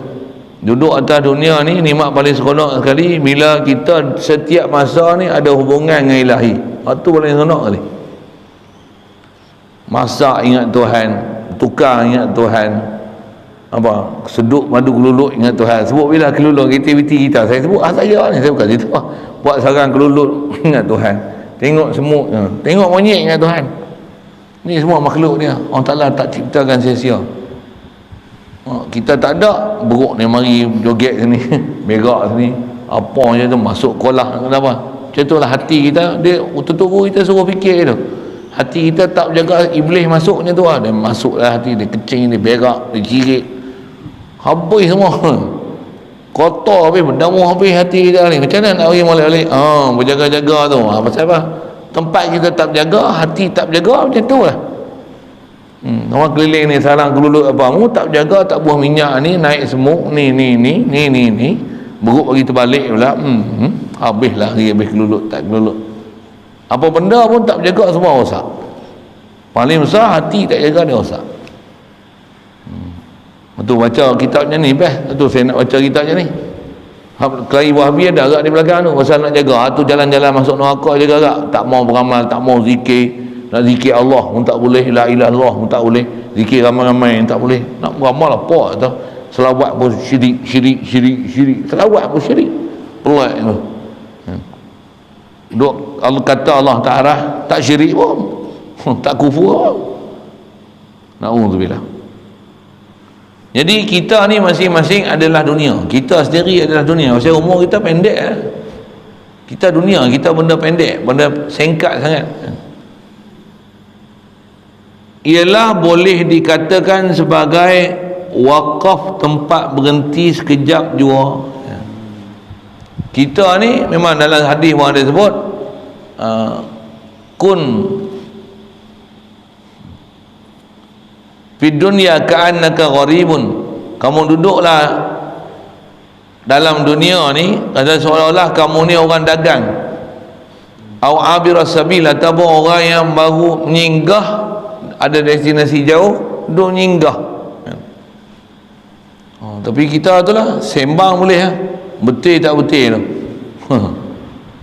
Duduk atas dunia ni nikmat paling seronok sekali bila kita setiap masa ni ada hubungan dengan ilahi. Itu paling seronok sekali. Masak ingat Tuhan, tukar ingat Tuhan, apa seduk madu kelulut ingat Tuhan. Sebut bila kelulut aktiviti kita, saya sebut saja ni, saya bukan cerita buat sarang kelulut ingat Tuhan, tengok semut, tengok monyet ingat Tuhan. Ni semua makhluk dia Allah Ta'ala tak ciptakan sia-sia. Kita tak ada beruk ni mari joget sini berak sini apa je tu masuk kolah, kenapa? Macam tu lah hati kita, dia tubuh kita suruh fikir tu. Hati kita tak jaga iblis masuk macam tu lah, dia masuklah hati dia, kecing dia, berak dia, jirit habis semua, kotor habis, berdamuh habis hati kita ni. Macam mana nak pergi molek-molek? Berjaga-jaga tu. Pasal apa? Tempat kita tak berjaga, hati tak berjaga, macam tu lah. Orang keliling ni sarang kelulut apa mu tak berjaga, tak buah minyak ni, naik semut ni beruk bagi terbalik pula. Habislah habis kelulut, tak kelulut. Apa benda pun tak berjaga, semua rosak. Paling besar hati tak jaga, dia rosak. Betul baca kitab macam ni best. Betul saya nak baca kitab macam ni. Kelahi Wahabi ada agak di belakang tu pasal nak jaga. Tu jalan-jalan masuk neraka jaga agak. Tak mau beramal, tak mau zikir. Nak zikir Allah pun tak boleh, la ilaha illallah pun tak boleh, zikir ramai-ramai tak boleh. Nak beramal apa tu? Selawat pun syirik. Selawat pun syirik. Pelik tu. Duk Allah kata Allah Ta'ala tak syirik pun. Tak kufur pun. Na'udzubillah. Jadi kita ni masing-masing adalah dunia. Kita sendiri adalah dunia. Pasal umur kita pendek lah. Kita dunia, kita benda pendek, benda singkat sangat. Ialah boleh dikatakan sebagai wakaf, tempat berhenti sekejap jua. Kita ni memang dalam hadis pun ada sebut kun fid dunya ka'annaka gharibun, kamu duduklah dalam dunia ni seolah-olah kamu ni orang dagang, au abiras sabil, ataupun orang yang baru menyinggah, ada destinasi jauh duduk nyinggah. Tapi kita tu lah sembang boleh lah, betul tak betul tu.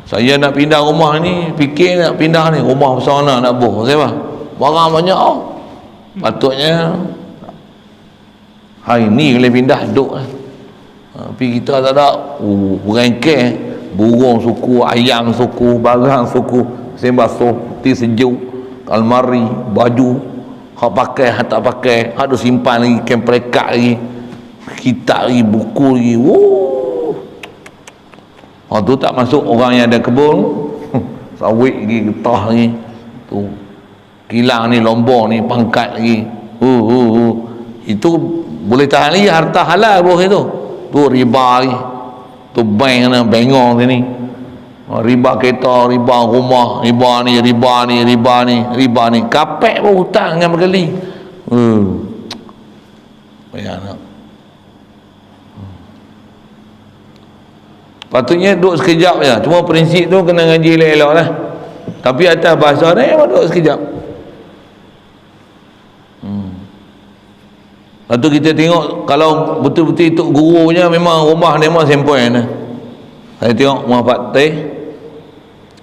Saya nak pindah rumah ni, fikir nak pindah ni, rumah besar nak buh. Sebab barang banyak patutnya hari ni boleh pindah duduk tapi kita tak ada berengkeh, burung suku, ayam suku, barang suku, sembah ti sejuk, almari, baju hak pakai, hak tak pakai, hak ada simpan lagi, kem perekat lagi, kitab lagi, buku lagi. Tu tak masuk orang yang ada kebun sawit lagi, getah lagi tu, kilang ni, lombor ni, pangkat lagi. Itu boleh tahan lagi harta halal bawah itu. Tu riba lagi. Tu bank mana, bengong sini. Riba kereta, riba rumah, riba ni, riba ni, riba ni, riba ni. Kapek pun hutang dengan berkali. Bayang tak? Patutnya duduk sekejap je. Cuma prinsip tu kena ngaji elok-elok lah. Tapi atas bahasa ni memang duduk sekejap. Lepas tu kita tengok kalau betul-betul tok gurunya memang rumah dia memang sempoi nah. Saya tengok rumah Pak Teh.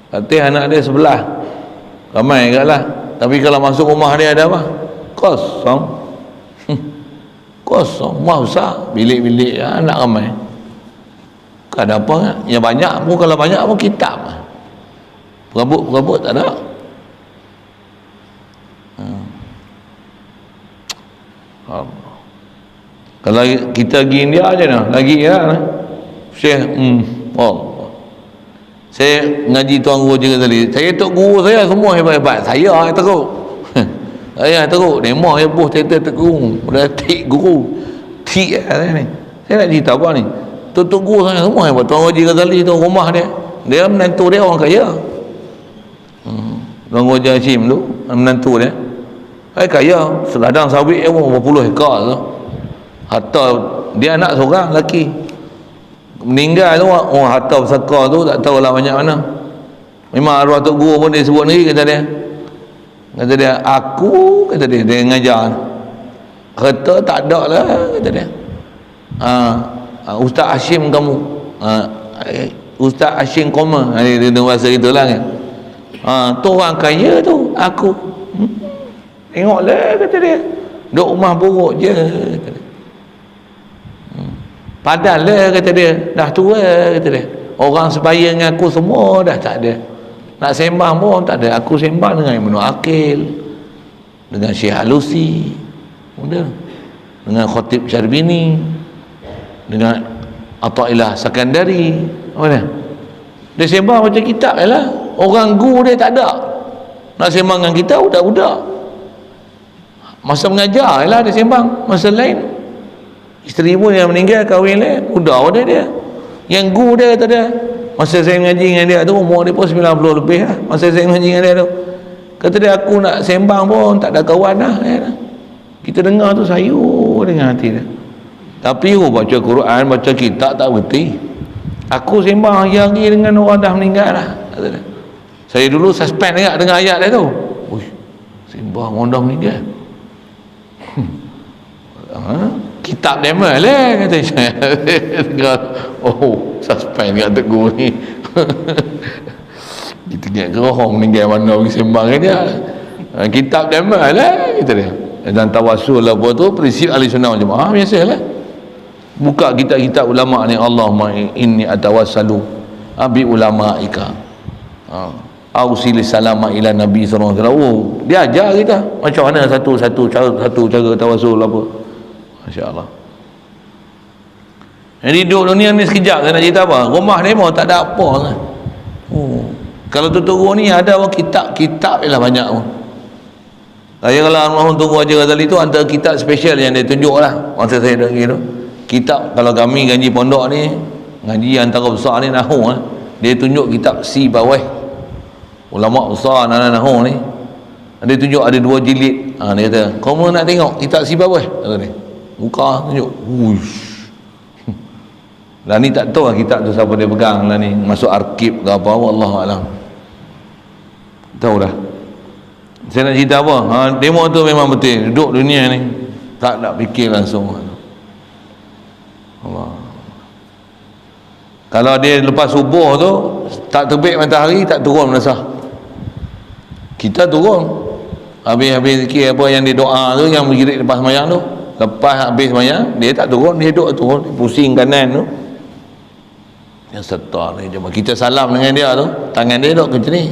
Pak Teh anak dia sebelah. Ramai agaklah. Tapi kalau masuk rumah dia ada apa? Kosong. Kosong. Rumah besar, bilik-bilik anak ramai. Tak ada apa. Yang banyak pun, kalau banyak pun kitab. Perabot tak ada. Kalau kita pergi India je lah, lagi lah Syekh saya ngaji tuan guru juga tadi, saya tok guru saya semua hebat-hebat, saya yang teruk saya yang teruk, demo heboh cerita tok guru, dah tik guru tik lah ni. Saya nak cerita apa ni, tok guru saya semua hebat. Tuan Haji Ghazali tu rumah dia menantu dia orang kaya. Tuan Haji Hashim tu menantu dia kaya, ladang sawit dia pun berpuluh hektar tu. Harta dia anak seorang lelaki, meninggal tu harta bersaka tu tak tahulah banyak mana. Memang arwah tok guru pun dia sebut ni, kata dia aku, kata dia ngajar harta tak ada lah, kata dia. Ustaz Hashim kamu, Ustaz Hashim koma, dia bahasa itulah kan. Tu orang kaya tu aku. Tengoklah, kata dia, duk rumah buruk je, kata dia. Padahal lah, kata dia, dah tua, kata dia. Orang sebaya dengan aku semua dah tak ada. Nak sembang pun tak ada. Aku sembang dengan Ibnu Aqil, dengan Syekh Alusi, dengan Khatib Syarbini, dengan Athaillah Sakandari. Dia sembang macam kitab lah. Orang guru dia tak ada. Nak sembang dengan kita budak-budak. Masa mengajar lah dia sembang. Masa lain isteri pun yang meninggal, kahwin lain, muda pada dia. Yang guru dia kata dia, masa saya mengaji dengan dia tu, umur dia pun 90 lebih lah. Masa saya mengaji dengan dia tu, kata dia, aku nak sembang pun tak ada kawan lah. Kita dengar tu sayur dengan hati dia. Tapi baca Quran, baca kitab tak berhenti. Aku sembang hari-hari dengan orang dah meninggal lah, kata dia. Saya dulu suspend dengan ayat dia tu. Sembang orang dah meninggal. Kitab demo lah, kata saya. Suspend kat tok guru ni. Kita ingat gerong meninggal mana pergi sembang dengan dia. Kitab demo lah, kata dia. Dan tawassul apa tu, prinsip ahli sunnah wal jamaah biasalah. Buka kitab-kitab ulama ni, Allahumma inni atawassalu bi ulamaika. Ausili salama ila Nabi sallallahu alaihi wasallam. Dia ajar kita macam mana satu cara tawassul apa. Masya-Allah. Jadi duduk dunia ni sekejap, saya nak cerita apa? Rumah dia pun tak ada apa kan. Kalau tutup guru ni ada kitab ialah banyak pun. Saya kalau almarhum Tunku Haji Ghazali tu antara kitab special yang dia tunjuk lah masa saya pergi tu. Kitab kalau kami ngaji pondok ni, ngaji antara besar ni nahwu lah. Dia tunjuk kitab Si Bawah. Ulama besar nahwu ni. Dia tunjuk ada 2 jilid. Dia kata, "Kamu nak tengok kitab Si Bawah?" kata dia. Buka tunjuk. Lah ni tak tahu lah kitab tu siapa dia pegang lah ni, masuk arkib ke apa, wallahu alam. Tahu dah. Saya nak cerita apa? Demo tu memang betul. Duduk dunia ni tak nak fikir langsung. Allah. Kalau dia lepas subuh tu tak terbit matahari, tak turun madrasah. Kita turun habis zikir apa yang dia doa tu, yang bergirik lepas sembahyang tu. Lepas habis sembahyang dia tak turun, dia duduk turun, dia pusing kanan tu. Yang serta ni jemaah, kita salam dengan dia tu, tangan dia duduk macam ni.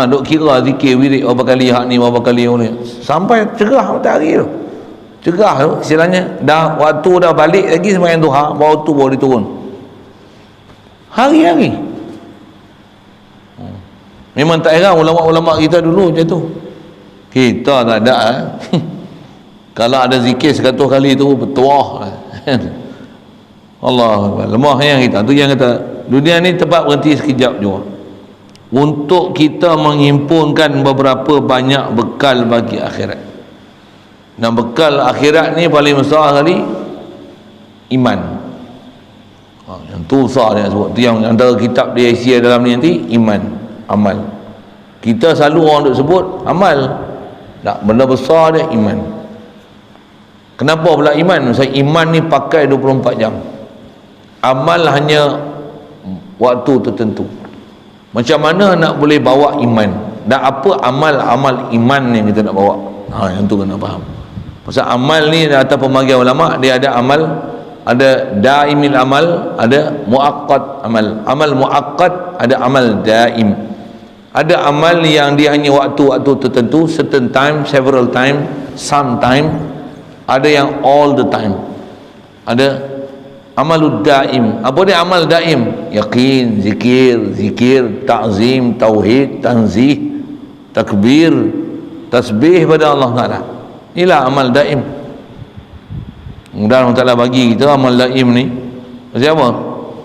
Duk kira zikir wirid berapa kali hak ni, berapa kali ni, sampai cerah matahari tu. Cerah tu istilahnya, dah waktu dah balik lagi sembahyang duha, baru tu baru dia turun. Hari-hari. Memang tak heran ulama-ulama kita dulu macam tu. Kita tak ada. Kalau ada zikir 100 kali tu bertuah. Allah lemahnya kita. Tu yang kata dunia ni tempat berhenti sekejap juga. Untuk kita menghimpunkan beberapa banyak bekal bagi akhirat. Dan bekal akhirat ni paling besar kali iman. Yang tu besar dia sebut. Tu yang antara kitab dia isi dalam ni nanti, iman, amal. Kita selalu orang duk sebut amal. Tak, benda besar dia iman. Kenapa pula iman? Sebab iman ni pakai 24 jam. Amal hanya waktu tertentu. Macam mana nak boleh bawa iman? Dan apa amal-amal iman yang kita nak bawa? Yang tu kena faham. Pasal amal ni atas pembagian ulama, dia ada amal, ada daimil amal, ada muaqqat amal. Amal muaqqat, ada amal daim. Ada amal yang dia hanya waktu-waktu tertentu, certain time, several time, sometime. Ada yang all the time. Ada amalud daim. Apa dia amal daim? Yakin, zikir, ta'zim, tauhid, tanzih, takbir, tasbih pada Allah Ta'ala. Inilah amal daim. Mudah-mudahan Allah Ta'ala bagi kita amal daim ni. Maksudnya apa?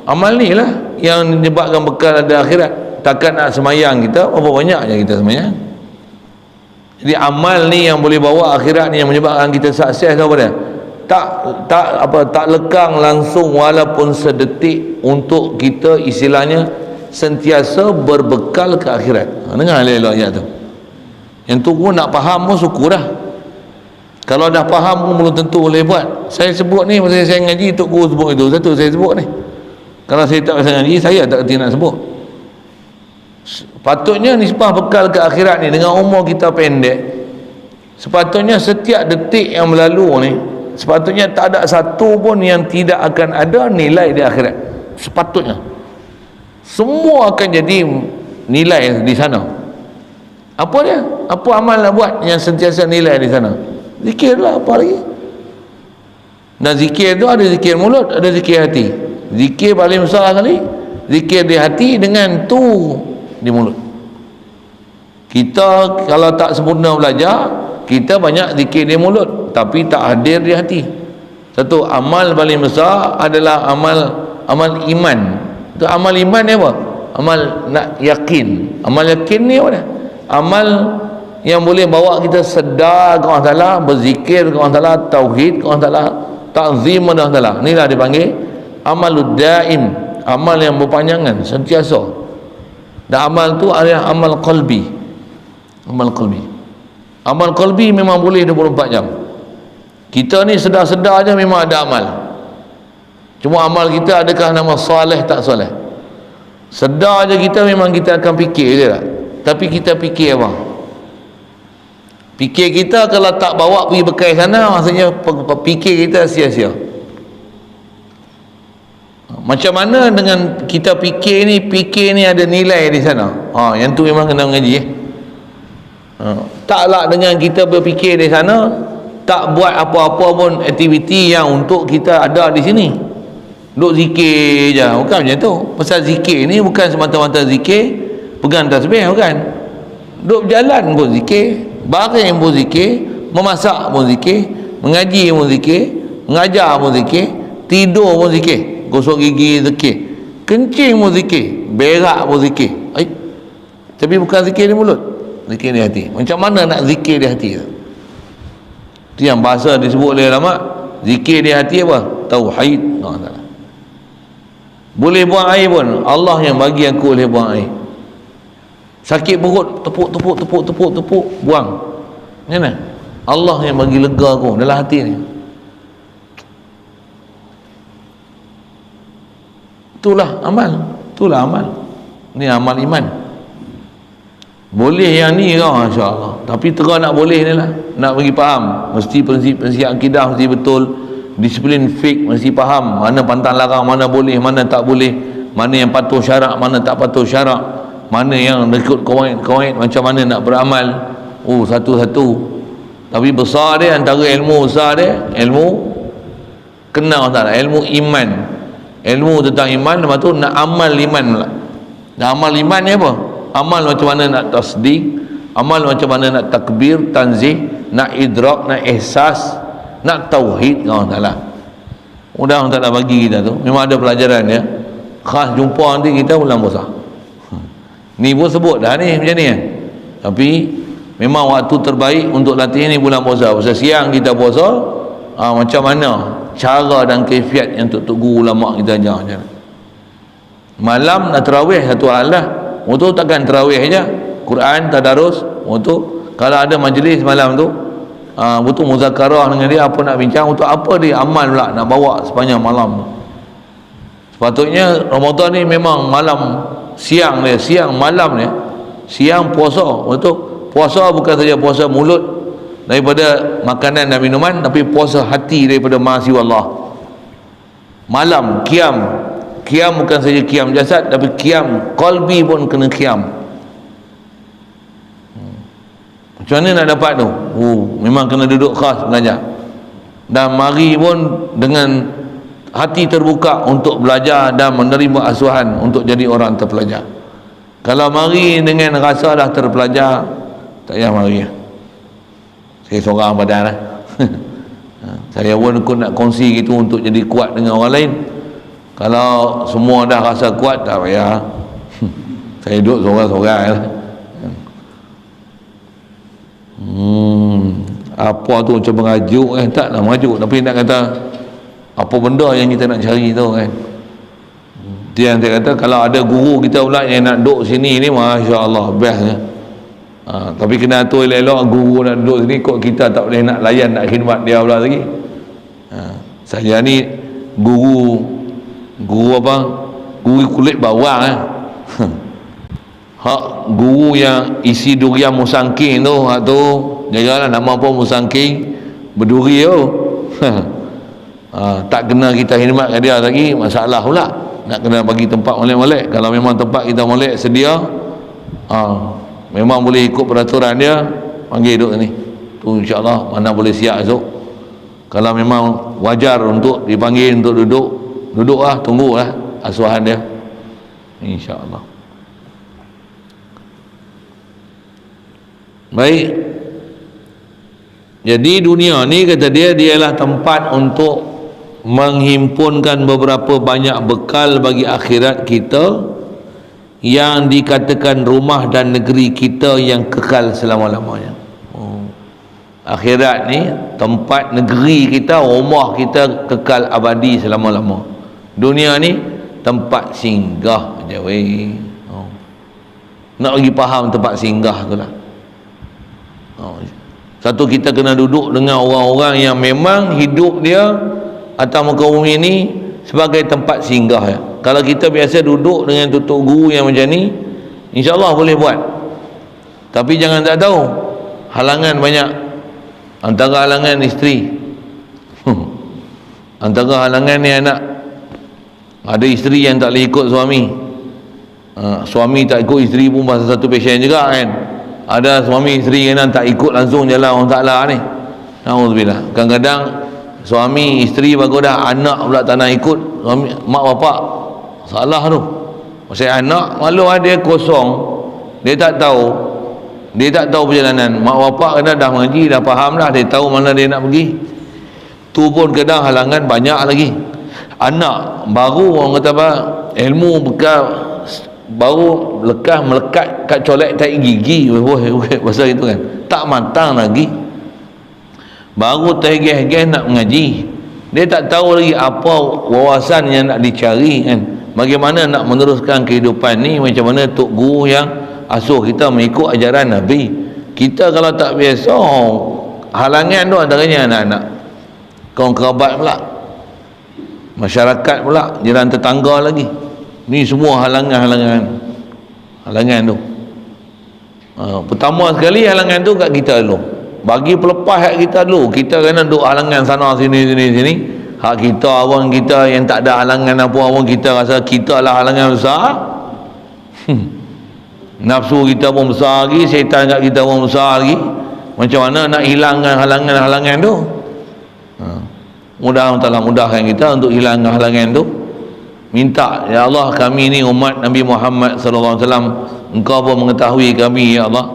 Amal ni lah yang menyebabkan bekal ada akhirat. Takkan nak semayang kita, berapa banyak je kita semayang. Jadi amal ni yang boleh bawa akhirat ni, yang menyebabkan kita sukses apa dia? Tak lekang langsung walaupun sedetik, untuk kita istilahnya sentiasa berbekal ke akhirat. Dengar elok ayat tu. Yang tu pun nak faham pun syukur dah. Kalau dah faham pun belum tentu boleh buat. Saya sebut ni masa saya ngaji, Tok Guru sebut itu. Satu saya sebut ni. Kalau saya tak rasa ngaji, saya tak kerti nak sebut. Sepatutnya nisbah bekal ke akhirat ni, dengan umur kita pendek, sepatutnya setiap detik yang berlalu ni, sepatutnya tak ada satu pun yang tidak akan ada nilai di akhirat. Sepatutnya semua akan jadi nilai di sana. Apa dia? Apa amal nak buat yang sentiasa nilai di sana? Zikir lah, apa lagi? Dan zikir tu ada zikir mulut, ada zikir hati. Zikir paling besar kali zikir di hati, dengan tu di mulut. Kita kalau tak sempurna belajar, kita banyak zikir di mulut tapi tak hadir di hati. Satu amal paling besar adalah amal iman. Tu amal iman ni apa? Amal nak yakin. Amal yakin ni apa dia? Amal yang boleh bawa kita sedar ke Allah Ta'ala, berzikir ke Allah Ta'ala, tauhid ke Allah Ta'ala, ta'zim kepada Allah Ta'ala. Inilah dipanggil amalud daim, amal yang berpanjangan sentiasa. Dan amal tu adalah amal qalbi. Amal qalbi. Amal qalbi memang boleh 24 jam. Kita ni sedar-sedar aja memang ada amal. Cuma amal kita adakah nama soleh tak soleh? Sedar aja kita memang kita akan fikir je tak? Tapi kita fikir apa? Fikir kita kalau tak bawa pergi bekai sana, maksudnya fikir kita sia-sia. Macam mana dengan kita fikir ni ada nilai di sana. Yang tu memang kena mengaji. Taklah dengan kita berfikir di sana, tak buat apa-apa pun aktiviti yang untuk kita ada di sini. Duk zikir je, bukan macam tu. Pasal zikir ni bukan semata-mata zikir pegang tasbih, bukan. Duk berjalan pun zikir, baring pun zikir, memasak pun zikir, mengaji pun zikir, mengajar pun zikir, tidur pun zikir. Gosok gigi zikir, kencing pun zikir, berak pun zikir. Tapi bukan zikir di mulut, zikir di hati. Macam mana nak zikir di hati tu? Itu yang bahasa disebut oleh ulama, zikir di hati apa? Tauhid. Boleh buang air pun Allah yang bagi aku boleh buang air. Sakit perut, tepuk, buang. Macam mana? Allah yang bagi lega aku dalam hati ni. Itulah amal. Ni amal iman. Boleh yang ni kau, masya-Allah. Tapi terang nak boleh ni lah. Nak bagi faham, mesti prinsip-prinsip akidah mesti betul. Disiplin fiqh mesti faham, mana pantang larang, mana boleh, mana tak boleh, mana yang patuh syarak, mana tak patuh syarak, mana yang ikut kawaid, macam mana nak beramal. Satu-satu. Tapi besar dia, antara ilmu besar dia, ilmu kenal tak? Ilmu iman. Ilmu tentang iman, lepas tu nak amal iman pula. Nak amal iman ni apa? Amal macam mana nak tasdik, amal macam mana nak takbir, tanzih, nak idrak, nak ihsas, nak tauhid. Mudah Allah Ta'ala bagi kita tu. Memang ada pelajaran dia. Khas jumpa nanti kita bulan puasa. Ni pun sebut dah ni macam ni kan. Tapi memang waktu terbaik untuk latih ni bulan puasa. Pasal siang kita puasa, macam mana cara dan kaifiat yang tok guru ulama kita ajar macam mana. Malam nak tarawih satu hal lah. Untuk takkan tarawih aja, Quran, tadarus. Untuk kalau ada majlis malam tu, betul muzakarah dengan dia, apa nak bincang, untuk apa dia amal pula nak bawa sepanjang malam tu. Sepatutnya Ramadan ni memang malam, siang dia, siang malam dia, siang puasa. Betul, puasa bukan saja puasa mulut daripada makanan dan minuman, tapi puasa hati daripada ma'asi Allah. Malam qiyam bukan saja qiyam jasad, tapi qiyam qalbi pun kena qiyam. Macam mana nak dapat tu? Memang kena duduk khas belajar. Dan mari pun dengan hati terbuka untuk belajar dan menerima asuhan untuk jadi orang terpelajar. Kalau mari dengan rasa dah terpelajar, tak payah mari. Saya seorang badan lah. Saya pun nak kongsi gitu untuk jadi kuat dengan orang lain. Kalau semua dah rasa kuat, tak payah. Saya duduk seorang-seorang lah. Apa tu macam merajuk kan? Taklah merajuk, tapi nak kata apa benda yang kita nak cari tu kan. Dia yang saya kata, kalau ada guru kita pula yang nak duduk sini ni, Masya Allah, best ya. Tapi kena atur elok-elok, guru nak duduk sini, kok kita tak boleh nak layan, nak khidmat dia pula lagi. Saya ni guru apa? Guru kulit bawang eh. Hak guru yang isi durian musangking tu, hak tu jagalah nama apa musangking berduri tu. Tak kena kita khidmat kat dia lagi, masalah pula. Nak kena bagi tempat molek-molek. Kalau memang tempat kita molek sedia, memang boleh ikut peraturan dia, panggil duduk ni. Tu insya-Allah mana boleh siap esok. Kalau memang wajar untuk dipanggil untuk duduklah, tunggulah asuhan dia, insya-Allah. Baik. Jadi dunia ni kata dia, dialah tempat untuk menghimpunkan beberapa banyak bekal bagi akhirat kita, yang dikatakan rumah dan negeri kita yang kekal selama-lamanya. Akhirat ni tempat negeri kita, rumah kita kekal abadi selama-lama. Dunia ni tempat singgah je weh. Nak bagi faham tempat singgah tu lah. Satu, kita kena duduk dengan orang-orang yang memang hidup dia atas muka bumi ni sebagai tempat singgah ya. Kalau kita biasa duduk dengan tutup guru yang macam ni, insya-Allah boleh buat. Tapi jangan tak tahu, halangan banyak. Antara halangan isteri, antara halangan ni anak. Ada isteri yang tak boleh ikut suami, suami tak ikut isteri pun pasal satu passion juga kan. Ada suami isteri yang tak ikut langsung jalan Allah Ta'ala ni. Alhamdulillah. Kadang-kadang suami isteri bagus dah, anak pula tak nak ikut suami, mak bapak salah tu. Pasal anak malu dia kosong, dia tak tahu perjalanan. Mak bapak kadang dah mengaji, dah faham dah, dia tahu mana dia nak pergi. Tu pun kadang halangan banyak lagi. Anak baru, orang kata apa, ilmu bekal baru melekat kat colek tai gigi, pasal itu kan, tak matang lagi, baru tergeh-geh nak mengaji, dia tak tahu lagi apa wawasan yang nak dicari kan, bagaimana nak meneruskan kehidupan ni, macam mana tok guru yang asuh kita mengikut ajaran Nabi. Kita kalau tak biasa, halangan tu antaranya anak-anak, kaum kerabat pula, masyarakat pula, jiran tetangga lagi. Ni semua halangan tu. Pertama sekali halangan tu kat kita dulu. Bagi pelepas hak kita dulu. Kita kena duk halangan sana sini. Hak kita pun kita yang tak ada halangan apa pun kita rasa kita lah halangan besar. Nafsu kita pun besar lagi, syaitan kat kita pun besar lagi. Macam mana nak hilangkan halangan-halangan tu? Mudah-mudahan Allah mudahkan kita untuk hilangkan halangan tu. Minta, ya Allah, kami ni umat Nabi Muhammad sallallahu alaihi wasallam, Engkau pun mengetahui kami, ya Allah.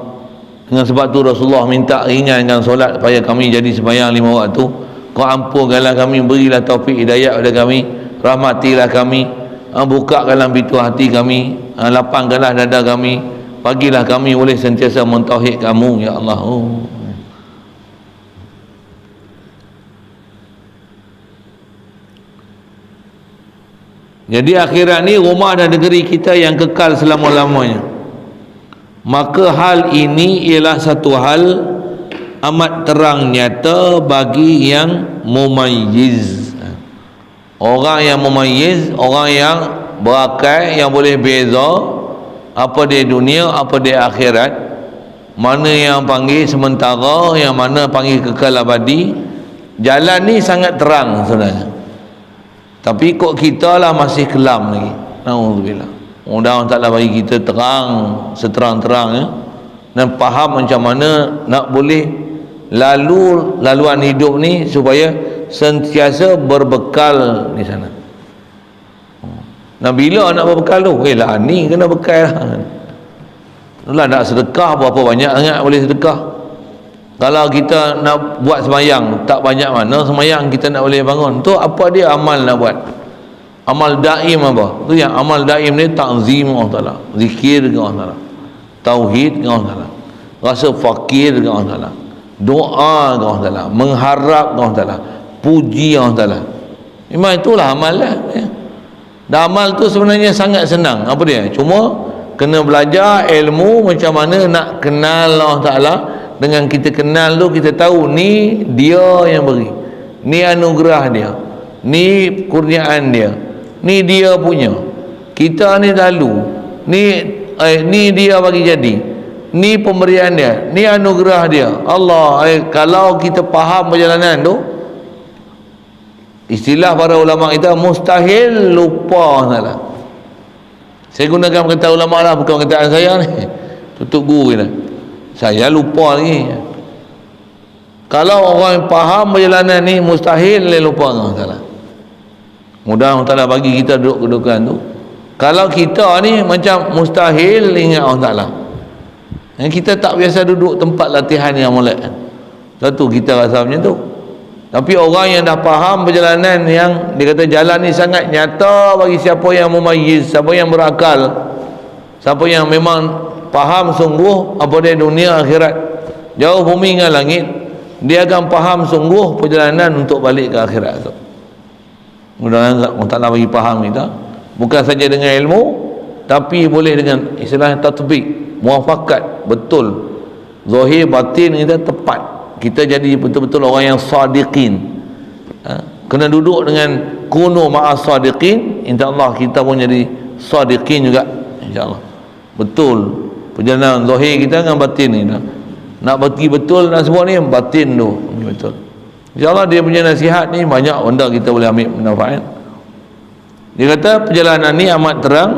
Dengan sebab tu Rasulullah minta ringankan solat supaya kami jadi sembahyang 5 waktu. Kau ampunkanlah kami, berilah taufik hidayah kepada kami, rahmatilah kami, bukakanlah pintu hati kami, lapangkanlah dada kami, bagilah kami boleh sentiasa mentauhid kamu, ya Allah. Jadi akhirat ni rumah dan negeri kita yang kekal selama-lamanya. Maka hal ini ialah satu hal amat terang nyata bagi yang mumayyiz. Orang yang mumayyiz, orang yang berakal, yang boleh beza apa di dunia, apa di akhirat, mana yang panggil sementara, yang mana panggil kekal abadi. Jalan ni sangat terang sebenarnya, tapi kok kita lah masih kelam lagi. Nauzubillah. Mudah-mudahan taklah bagi kita terang, seterang-terangnya, dan faham macam mana nak boleh laluan hidup ni supaya sentiasa berbekal di sana. Nah, bila nak berbekal tu? Lah ni kena bekal lah. Nak sedekah berapa banyak sangat boleh sedekah. Kalau kita nak buat sembahyang tak banyak mana sembahyang kita nak boleh bangun. Tu apa dia amal nak buat? Amal daim apa? Tu yang amal daim ni ta'zim Allah Taala, zikir dengan Allah Taala, tauhid dengan Allah Taala, rasa fakir dengan Allah Taala, doa dengan Allah Taala, mengharap dengan Allah Taala, puji Allah Taala. Memang itulah amal lah. Dan amal tu sebenarnya sangat senang. Apa dia? Cuma kena belajar ilmu macam mana nak kenal Allah Taala. Dengan kita kenal tu kita tahu ni dia yang beri, ni anugerah dia, ni kurniaan dia, ni dia punya. Kita ni lalu ni dia bagi jadi, ni pemberian dia, ni anugerah dia Allah. Kalau kita faham perjalanan tu, istilah para ulama kita, mustahil lupa salah. Saya gunakan kata ulama lah, bukan kataan saya ni. Tutup guru kita, saya lupa lagi. Kalau orang yang faham perjalanan ni, mustahil dia lupa Allah Ta'ala. Mudah-mudahan Allah bagi kita duduk kedudukan tu. Kalau kita ni macam mustahil ingat Allah Ta'ala. Kita tak biasa duduk tempat latihan yang molek. Satu kita rasa macam tu. Tapi orang yang dah faham perjalanan, yang dia kata jalan ni sangat nyata bagi siapa yang mumayyiz, siapa yang berakal, siapa yang memang faham sungguh apa dia dunia akhirat, jauh bumi dengan langit, dia akan faham sungguh perjalanan untuk balik ke akhirat tu. Mudah-mudahan Allah Ta'ala bagi faham kita, bukan saja dengan ilmu, tapi boleh dengan istilah tatbik, muafakat, betul zahir batin kita tepat, kita jadi betul-betul orang yang sadiqin. Kena duduk dengan kunu ma'as sadiqin, insyaAllah kita pun jadi sadiqin juga, insyaAllah. Betul perjalanan zahir kita dengan batin ni, nak bagi betul dan semua ni batin tu betul. InsyaAllah dia punya nasihat ni banyak benda kita boleh ambil manfaat. Dia kata perjalanan ni amat terang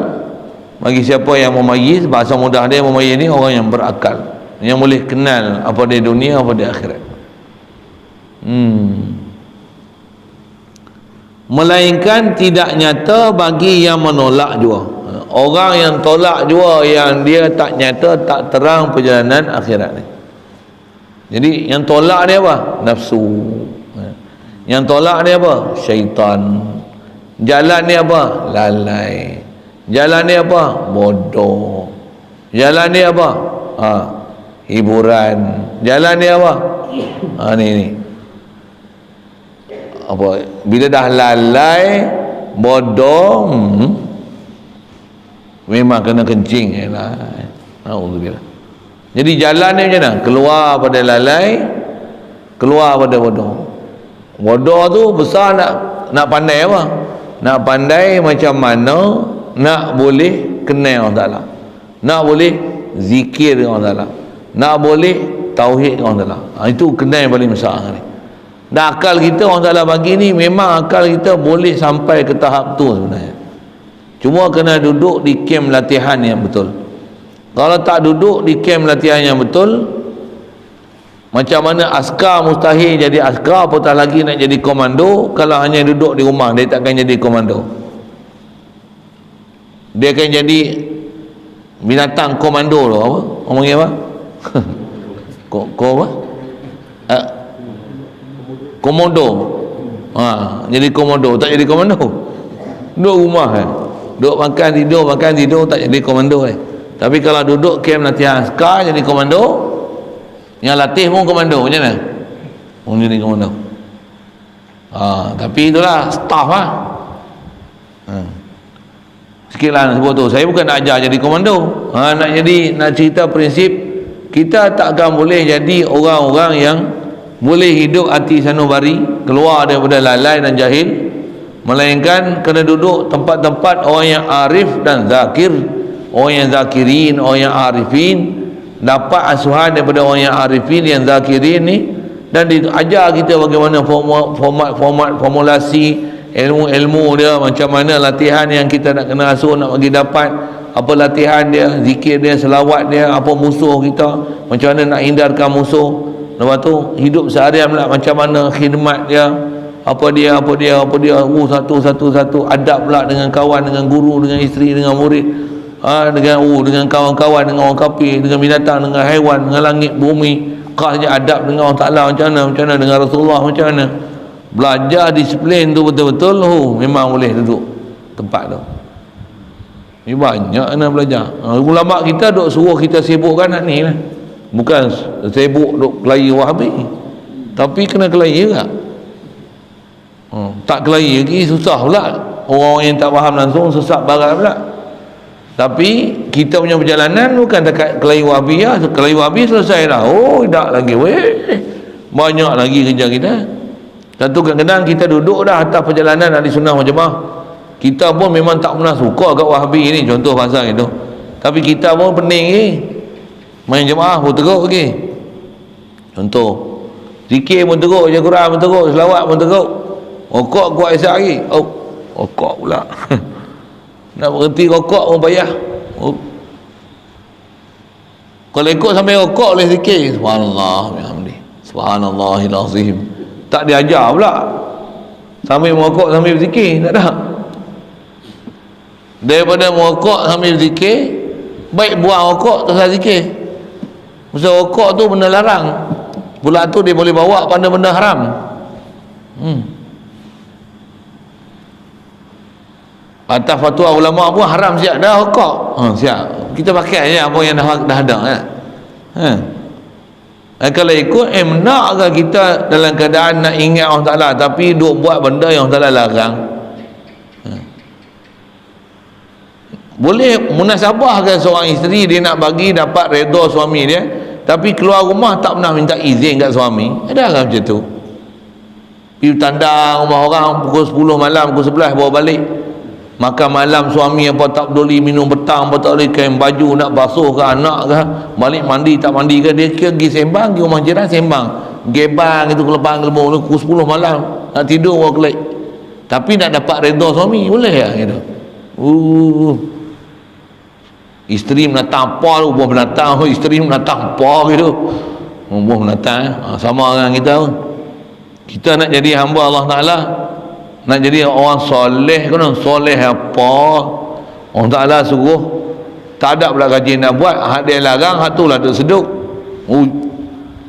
bagi siapa yang memayyiz. Bahasa mudah dia memayyiz ni orang yang berakal, yang boleh kenal apa dia dunia, apa dia akhirat. Melainkan tidak nyata bagi yang menolak jua. Orang yang tolak jua, yang dia tak nyata, tak terang perjalanan akhirat ni. Jadi yang tolak dia apa? Nafsu. Yang tolak dia apa? Syaitan. Jalan ni apa? Lalai. Jalan ni apa? Bodoh. Jalan ni apa? Hiburan. Jalan ni apa? Ni apa? Bila dah lalai, bodoh, memang kena kencing lah. Alhamdulillah. Jadi jalan ni macam mana? Keluar pada lalai, keluar pada bodoh. Bodoh tu besar, nak pandai apa? Nak pandai macam mana nak boleh kenal Allah Ta'ala, nak boleh zikir dengan Allah Ta'ala, nak boleh tauhid dengan Allah Ta'ala. Itu kenal yang paling besar ni. Dan akal kita Allah Ta'ala bagi ni, memang akal kita boleh sampai ke tahap tu sebenarnya. Cuma kena duduk di kem latihan yang betul. Kalau tak duduk di kem latihan yang betul, macam mana askar mustahil jadi askar, apatah lagi nak jadi komando. Kalau hanya duduk di rumah, dia takkan jadi komando. Dia akan jadi binatang komando tu. Apa? Omongnya apa? Apa? Komodo. Jadi komodo, tak jadi komando. Duduk rumah duduk makan tidur, tak jadi komando Tapi kalau duduk kem latihan askar, jadi komando. Yang latih pun komando, macam mana? Jadi komando. Tapi itulah staff lah. Sikitlah nak sebut tu. Saya bukan nak ajar jadi komando. Nak cerita prinsip, kita takkan boleh jadi orang-orang yang boleh hidup hati sanubari, keluar daripada lalai dan jahil, melainkan kena duduk tempat-tempat orang yang arif dan zakir, orang yang zakirin, orang yang arifin, dapat asuhan daripada orang yang arifin, yang zakirin ni, dan diajar kita bagaimana formulasi ilmu-ilmu dia, macam mana latihan yang kita nak kena asuh, nak bagi dapat apa latihan dia, zikir dia, selawat dia, apa musuh kita, macam mana nak hindarkan musuh. Lepas tu hidup seharian pula macam mana khidmat dia, apa dia satu adab pula dengan kawan, dengan guru, dengan isteri, dengan murid, dengan kawan-kawan, dengan orang kafir, dengan binatang, dengan haiwan, dengan langit bumi. Khasnya adab dengan Allah Ta'ala macam mana dengan Rasulullah macam mana. Belajar disiplin tu betul-betul, memang boleh duduk tempat tu. Ni banyak nak belajar. Ulama kita duk suruh kita sibukkan nak ni lah. Bukan sibuk duk kelahi Wahabi, tapi kena kelahi juga. Tak kelahi lagi susah pula. Orang yang tak faham langsung sesat barat pula. Tapi kita punya perjalanan bukan dekat kelahi Wahabi lah. Kelahi Wahabi selesai dah. Tak lagi banyak lagi kerja kita. Satu kadang-kadang kita duduk dah atas perjalanan ahli sunnah wal jamaah. Kita pun memang tak pernah suka kat Wahabi ni, contoh pasal itu. Tapi kita pun pening ni. Main jemaah pun teruk lagi. Contoh, zikir pun teruk, baca Quran pun teruk, selawat pun teruk. Rokok kuat esok lagi. Rokok pula. Nak berhenti rokok pun payah. Kalau ikut sampai rokok boleh zikir. Subhanallah, bihamdi. Subhanallahil azim. Tak diajar pula. Sambil merokok sambil berzikir, tak ada. Daripada merokok sambil berzikir, baik buang rokok terus zikir. Pasal rokok tu benda larang. Pula tu dia boleh bawa pada benda haram. Atas fatwa ulama pun haram siap dah rokok. Siap. Kita pakai je apa yang dah ada kalau ikut nak ke kita dalam keadaan nak ingat Allah Ta'ala tapi duk buat benda yang Allah Ta'ala larang. Boleh munasabah ke seorang isteri dia nak bagi dapat redha suami dia, tapi keluar rumah tak pernah minta izin kat suami. Ada kan macam tu? Pergi tandang rumah orang pukul 10 malam, pukul 11 bawa balik. Makan malam suami apa tak peduli, minum petang apa tak boleh, kain baju nak basuh ke anak ke, balik mandi tak mandi ke, dia kira pergi sembang, pergi rumah jiran sembang, gebang itu kelepang kelembung pukul 10 malam nak tidur bawa kelik. Tapi nak dapat redha suami boleh ya gitu. Isteri menatang apa tu, buah binatang, isteri menatang apa gitu, buah binatang sama dengan kita pun. Kita nak jadi hamba Allah Ta'ala, nak jadi orang soleh kan, soleh apa Allah Ta'ala suruh, tak ada pula kajian nak buat, hak dia larang, hak tu lah duk seduk.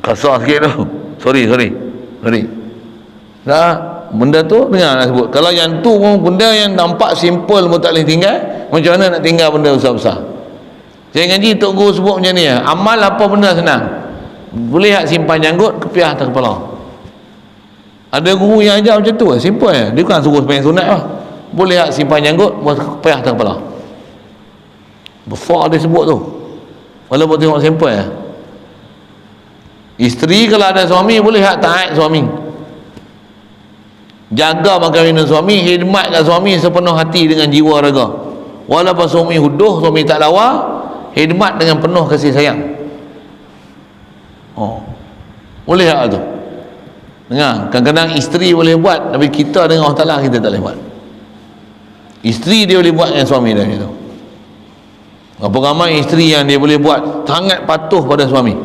Kasar sikit tu, sorry nah, benda tu dengar nak sebut. Kalau yang tu pun benda yang nampak simple pun tak boleh tinggal, macam mana nak tinggal benda besar-besar? Saya ngaji Tok Guru sebut macam ni, amal apa benda senang, boleh hak simpan janggut kepiah atas kepala. Ada guru yang ajar macam tu, simple dia bukan suruh sembahyang sunat lah. Boleh hak simpan janggut kepiah atas kepala. Besar dia sebut tu, walaupun tengok simple Isteri kalau ada suami boleh hak taat suami, jaga makan minum suami, khidmat kat suami sepenuh hati dengan jiwa raga. Walaupun suami huduh, suami tak lawa, khidmat dengan penuh kasih sayang. Boleh tak tu? Dengar, kadang-kadang isteri boleh buat, tapi kita dengan Allah Ta'ala kita tak boleh buat. Isteri dia boleh buat dengan suami dia gitu. Berapa ramai isteri yang dia boleh buat sangat patuh pada suami,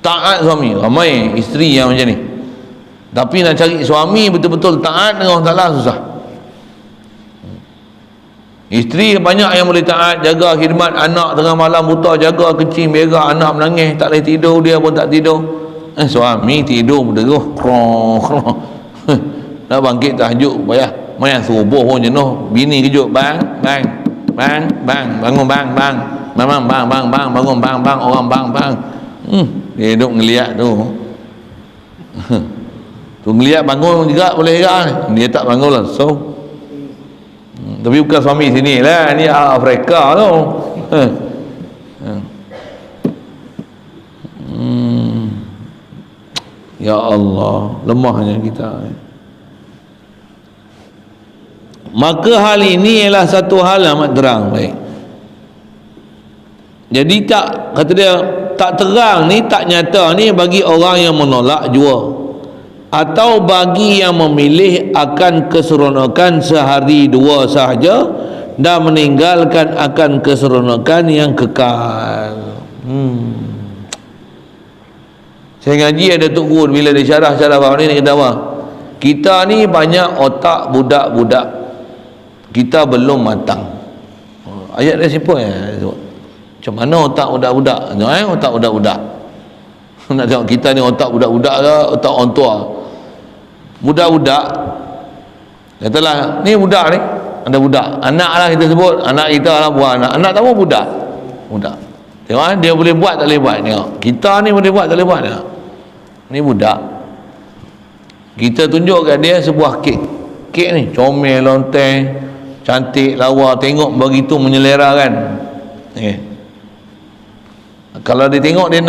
taat suami. Ramai isteri yang macam ni, tapi nak cari suami betul-betul taat dengan Allah Ta'ala susah. Isteri banyak yang boleh taat, jaga khidmat anak tengah malam buta, jaga kecil berak, anak menangis tak boleh tidur, dia pun tak tidur. Suami tidur berderuh krong. Nak bangkit tahajud payah, main subuh pun jenuh, bini kejut, bang bangun bang bangun bang orang bang. Dia duduk ngeliat tu. Tu ngeliat bangun juga boleh juga, dia tak bangun langsung. Tapi bukan suami sini lah, ni Afrika tu. Ya Allah, lemahnya kita. Maka hal ini ialah satu hal amat terang. Baik, jadi tak, kata dia, tak terang ni, tak nyata ni bagi orang yang menolak jua, atau bagi yang memilih akan keseronokan sehari dua sahaja dan meninggalkan akan keseronokan yang kekal. Saya ngaji ada Tok Guru bila dia syarah bab ni, dia kata apa? Kita ni banyak otak budak-budak, kita belum matang. Ayat dia simple ya. Macam mana otak budak-budak? Otak budak-budak. Nak tengok kita ni otak budak-budak ke otak orang tua? Budak-budak, katalah ni budak ni, ada budak, anak lah kita sebut, anak kita lah buah anak tahu budak. Tengok dia boleh buat tak boleh buat. Tengok kita ni boleh buat tak boleh buat. Tengok ni budak, kita tunjuk kat dia sebuah kek ni comel lonteng cantik lawa, tengok begitu menyelera kan. Kalau dia tengok dia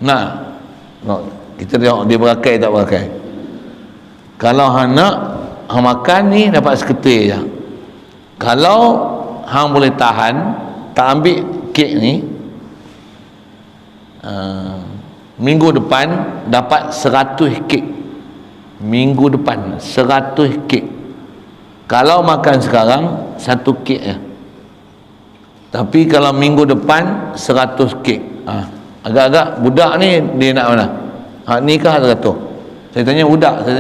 nak kita tengok dia berakai tak berakai. Kalau hang nak, hang makan ni dapat seketul je. Kalau hang boleh tahan, tak ambil kek ni, minggu depan dapat 100 kek. Minggu depan 100 kek. Kalau makan sekarang 1 kek je. Tapi kalau minggu depan 100 kek. Agak-agak budak ni dia nak mana? Hak ni kah 100? Saya tanya budak. Dia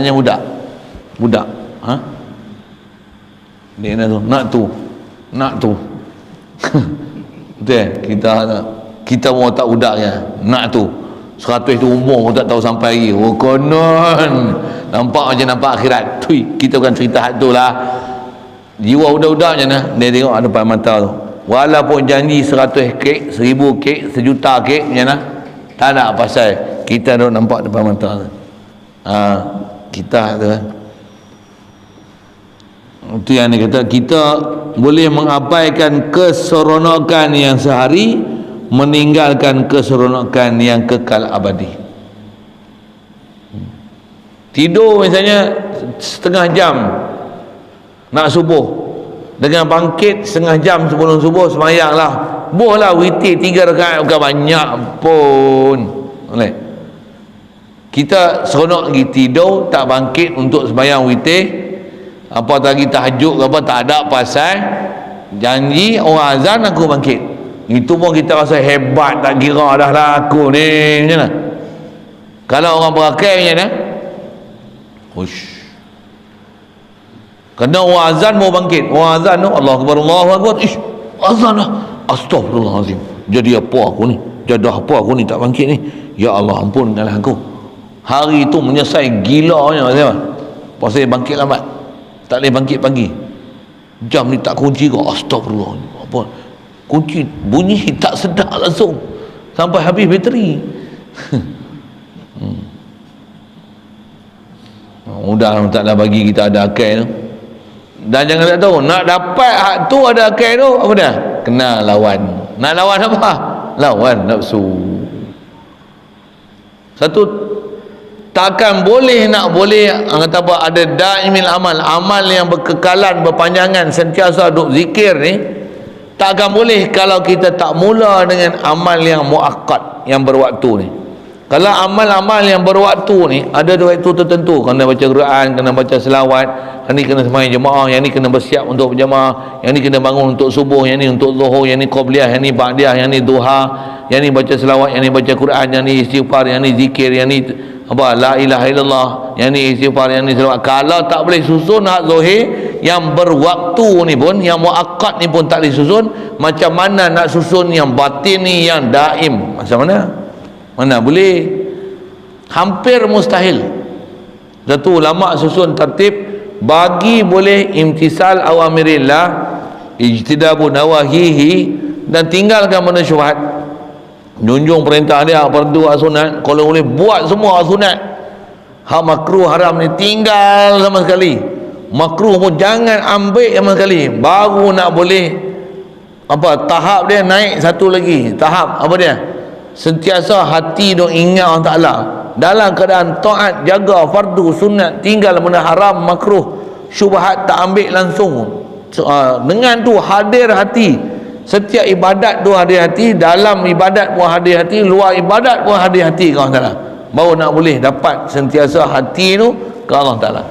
nak tu. Betul. Kita pun tak budaknya. Nak tu. 100 tu umur tak tahu sampai lagi. Konon. Nampak macam nampak akhirat. Kita bukan cerita hak tu lah. Jiwa budak-budak macam mana? Dia tengok ada depan mata tu. Walaupun janji 100 kek, 1000 kek, 1 juta kek macam mana? Tak nak pasal kita duk nampak depan mata tu. Kita tu kan, itu yang dia kata, kita boleh mengabaikan keseronokan yang sehari, meninggalkan keseronokan yang kekal abadi. Tidur misalnya setengah jam nak subuh, dengan bangkit setengah jam sebelum subuh semayang lah, bolehlah witir 3 rakaat, bukan banyak pun boleh. Kita seronok lagi tidur, tak bangkit untuk sembahyang witir, apa lagi tahajud apa, tak ada pasal janji orang azan aku bangkit. Itu pun kita rasa hebat, tak kira dah lah aku ni macam mana. Kalau orang berakai macam mana? Kena orang azan mau bangkit, orang azan tu Allahu Akbar, azan dah, astagfirullahalazim, jadi apa aku ni, tak bangkit ni, ya Allah ampunkanlah aku. Hari itu menyesal gilanya pasal bangkit lambat, tak boleh bangkit pagi, jam ni tak kunci ke, astagfirullah, apa kunci bunyi tak sedap langsung sampai habis bateri. Mudah tak ada bagi kita ada akal tu. Dan jangan tak tahu, nak dapat hak tu ada akal tu apa dah? Kena lawan. Nak lawan apa? Lawan nafsu. Satu takkan boleh kata apa, ada daimil amal yang berkekalan, berpanjangan, sentiasa duk zikir ni, takkan boleh kalau kita tak mula dengan amal yang muakkad, yang berwaktu ni. Kalau amal-amal yang berwaktu ni ada waktu tertentu, kena baca Quran, kena baca selawat, yang ni kena sembahyang jemaah, yang ni kena bersiap untuk berjemaah, yang ni kena bangun untuk subuh, yang ni untuk zuhur, yang ni qabliyah, yang ni ba'diyah, yang ni duha, yang ni baca selawat, yang ni baca Quran, yang ni istighfar, yang ni zikir, yang ni apa, la ilaha illallah, yang ni istighfar, yang ni selawat. Kalau tak boleh susun hak zuhir yang berwaktu ni pun, yang muakkad ni pun tak boleh susun, macam mana nak susun yang batin ni, yang daim? Macam mana? Mana boleh? Hampir mustahil. Satu ulama susun tertib, bagi boleh imtisal awamirillah, ijtidabu nawahihi, dan tinggalkan benda syubhat. Junjung perintah dia, fardu sunat, kalau boleh buat semua sunat. Hak makruh haram ni tinggal sama sekali. Makruh pun jangan ambil sama sekali. Baru nak boleh apa, tahap dia naik satu lagi. Tahap apa dia? Sentiasa hati duk ingat Allah Ta'ala dalam keadaan taat, jaga fardu sunat, tinggal benda haram makruh, syubhat tak ambil langsung. Dengan tu hadir hati, setiap ibadat tu hadir hati, dalam ibadat pun hadir hati, luar ibadat pun hadir hati ke Allah Ta'ala, baru nak boleh dapat sentiasa hati tu ke Allah Ta'ala.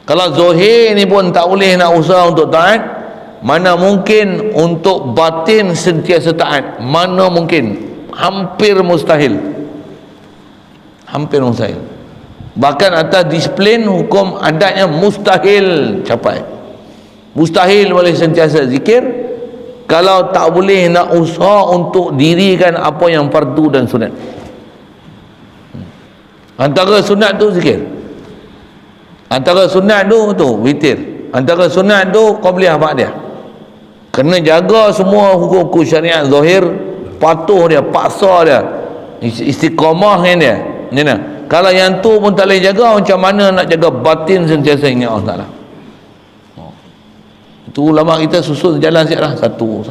Kalau zohir ni pun tak boleh nak usaha untuk taat, mana mungkin untuk batin sentiasa taat? Mana mungkin? Hampir mustahil. Hampir mustahil. Bahkan atas disiplin hukum adatnya mustahil capai. Mustahil boleh sentiasa zikir kalau tak boleh nak usaha untuk dirikan apa yang fardu dan sunat. Antara sunat tu zikir, antara sunat tu witir, antara sunat tu qabliyah ba'diyah. Kena jaga semua hukum-hukum syariat zahir, patuh dia, paksa dia, istiqamah dengan dia. Ni nah. Kalau yang tu pun tak boleh jaga, macam mana nak jaga batin sentiasa ingat Allah Ta'ala? Itu ulama kita susun jalan siap lah, satu.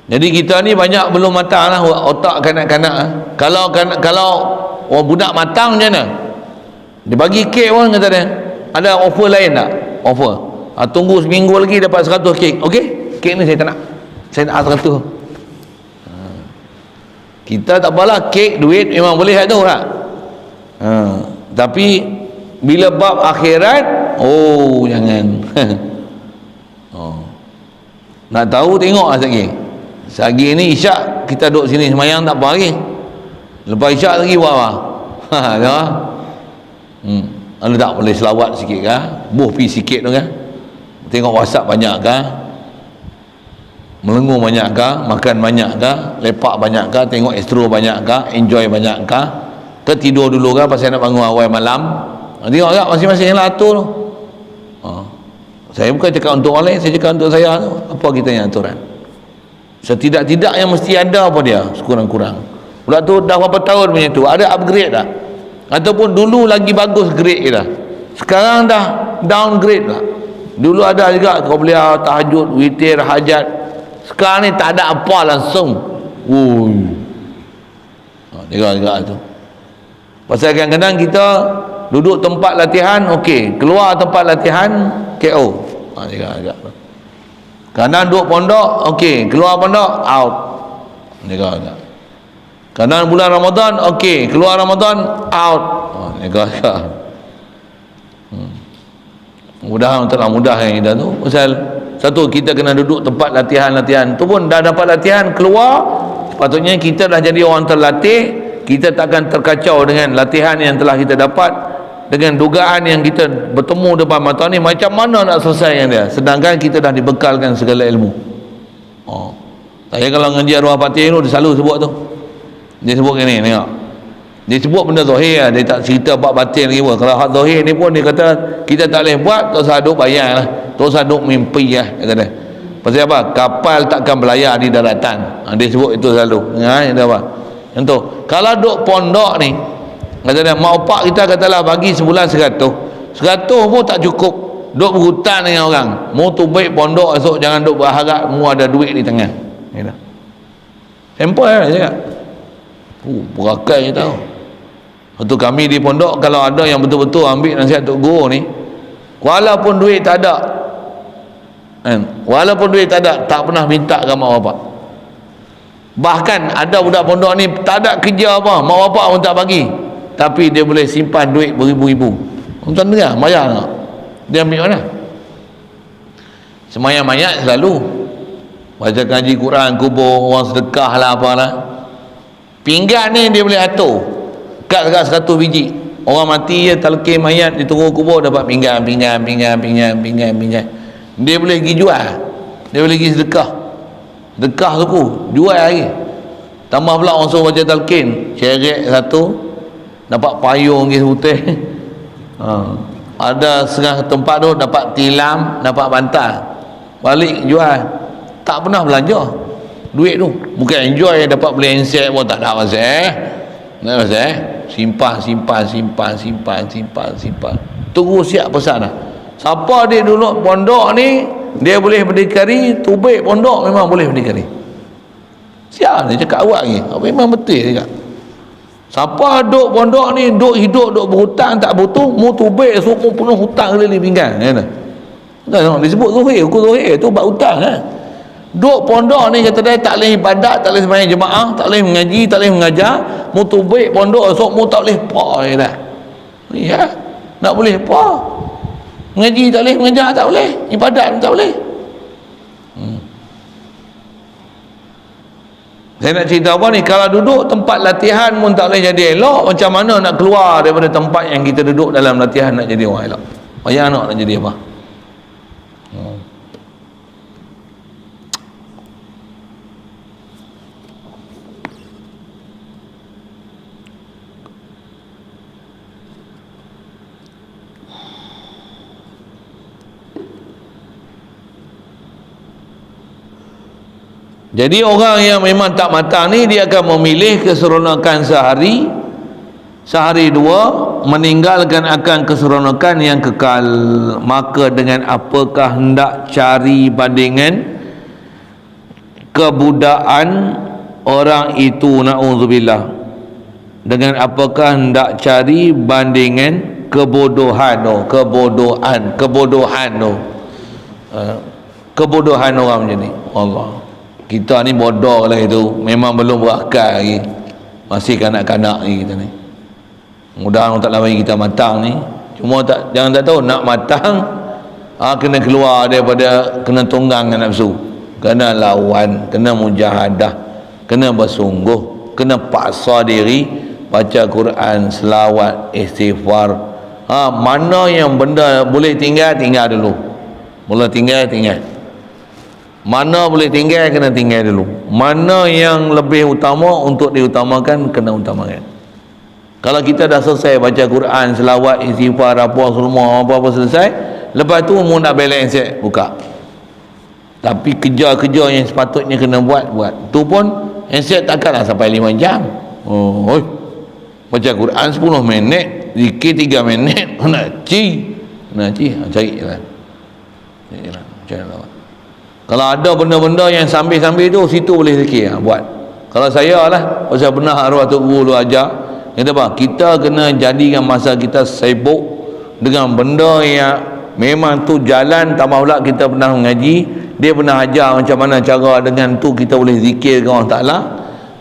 Jadi kita ni banyak belum matang lah otak kanak-kanak. Kalau orang budak matang macam mana? Dia bagi kek pun kata dia, ada offer lain tak? Offer, tunggu seminggu lagi dapat 100 kek. Okey, kek ni saya tak nak, saya nak 100. Kita tak apalah, kek duit memang boleh tu tak? Tapi bila bab akhirat, oh jangan. Nak tahu tengok lah Sagi ni isyak kita duduk sini semayang tak apa lagi, lepas isyak lagi buat apa? Anda tak boleh selawat sikit kah? Buh pi sikit tu kan? Tengok WhatsApp banyak kah? Melengung banyak kah? Makan banyak kah? Lepak banyak kah? Tengok Astro banyak kah? Enjoy banyak kah? Tertidur dulu kah pasal nak bangun awal malam? Tengok tak masing-masing yang atur tu. Saya bukan cakap untuk orang lain, saya cakap untuk saya tu. Apa kita yang aturan? Setidak-tidaknya mesti ada apa dia, sekurang-kurang. Pula tu dah berapa tahun punya tu, ada upgrade tak? Ataupun dulu lagi bagus grade kita, sekarang dah downgrade lah. Dulu ada juga kau boleh tahajud, witir, hajat. Sekarang ni tak ada apa langsung. Dengar tu. Pasal kadang-kadang kita duduk tempat latihan, okey, keluar tempat latihan KO. Dengar. Kadang duduk pondok, okey, keluar pondok out. Dengar. Kadang bulan Ramadan, okey, keluar Ramadan out. Dengar. Mudah-mudahan Allah mudah yang kita tu. Pasal satu, kita kena duduk tempat latihan tu pun dah dapat latihan, keluar sepatutnya kita dah jadi orang terlatih. Kita takkan terkacau dengan latihan yang telah kita dapat, dengan dugaan yang kita bertemu depan mata ni, macam mana nak selesai yang dia, sedangkan kita dah dibekalkan segala ilmu. Saya kalau ngaji Arwah Fatih tu, dia selalu sebut tu, dia sebut gini, tengok, dia sebut benda zahir, dia tak cerita bab batin lagi pun. Kalau hak zahir ni pun dia kata kita tak boleh buat, tak usah duk bayar lah, tak usah duk mimpi lah, dia kata. Pasal apa? Kapal takkan berlayar di daratan. Dia sebut itu selalu. Dia apa? Yang tu, kalau duk pondok ni, kata dia, mak opak kita katalah bagi sebulan 100 pun tak cukup. Duk berhutang dengan orang, mau tu baik pondok esok, jangan duk berharap mu ada duit di tangan. Sampel lah cakap. Berakai je tahu. Waktu kami di pondok, kalau ada yang betul-betul ambil nasihat Tok Guru ni, walaupun duit tak ada, walaupun duit tak ada, tak pernah minta ke mak bapak. Bahkan ada budak pondok ni tak ada kerja apa, mak bapak pun tak bagi, tapi dia boleh simpan duit beribu-ribu. Tuan dengar, bayar tak? Dia ambil mana? Semayang mayat selalu baca kaji Quran, kubur, orang sedekah lah apalah. Pinggan ni dia boleh atur, kat 100 biji. Orang mati je, talqin mayat, diturun kubur, dapat pinggan. Dia boleh pergi jual, dia boleh pergi sedekah, sedekah suku, jual lagi. Tambah pula orang suruh baca talqin, syeret satu, dapat payung pergi putih. Ada setengah tempat tu dapat tilam, dapat bantal, balik jual. Tak pernah belanja duit tu. Bukan enjoy dapat beli handset pun tak ada pasal. Tak pasal. Simpan. Tunggu siap pesan dah. Siapa dia duduk pondok ni, dia boleh berdikari, tubik pondok memang boleh berdikari. Siap dia cakap awak ni. Memang betul dia cakap. Siapa duduk pondok ni, duduk hidup, duduk berhutang, tak butuh, mu tubik semua penuh hutang keliling pinggan. Tak disebut zuhir, hukum zuhir tu buat hutang kan. Duk pondok ni kata dia tak boleh ibadat, tak boleh sembahyang jemaah, tak boleh mengaji, tak boleh mengajar, mu tubik pondok esok mu tak boleh apa dah. Ya, nak boleh apa? Mengaji tak boleh, mengajar tak boleh, ibadat pun tak boleh. Saya nak cerita apa ni, kalau duduk tempat latihan pun tak boleh jadi elok, macam mana nak keluar daripada tempat yang kita duduk dalam latihan nak jadi orang elok? Bayang nak jadi apa? Jadi orang yang memang tak matang ni, dia akan memilih keseronokan sehari dua, meninggalkan akan keseronokan yang kekal. Maka dengan apakah hendak cari bandingan kebudakan orang itu, na'udzubillah. Dengan apakah hendak cari bandingan kebodohan orang macam ni. Allah, kita ni bodoh lah itu, memang belum berakal lagi, masih kanak-kanak ni kita ni. Mudah-mudahan tak lama kita matang ni. Cuma jangan tak tahu nak matang, kena keluar daripada, kena tunggang dengan nafsu, kena lawan, kena mujahadah, kena bersungguh, kena paksa diri, baca Quran, selawat, istighfar. Mana yang benda boleh tinggal dulu, boleh tinggal. Mana boleh tinggal, kena tinggal dulu. Mana yang lebih utama untuk diutamakan, kena utamakan. Kalau kita dah selesai baca Quran, selawat, istighfar, apa selesai, lepas tu mu nak balik handset, buka. Tapi kerja-kerja yang sepatutnya kena buat. Tu pun handset takkanlah sampai 5 jam. Baca Quran 10 minit, zikir 3 minit, nak carilah. Kalau ada benda-benda yang sambil-sambil tu, situ boleh zikir, buat. Kalau saya lah, pasal pernah arwah Tok Guru lu ajar, kata apa? Kita kena jadikan masa kita sibuk dengan benda yang memang tu jalan. Tambah pula kita pernah mengaji, dia pernah ajar macam mana cara dengan tu kita boleh zikir ke Allah Ta'ala.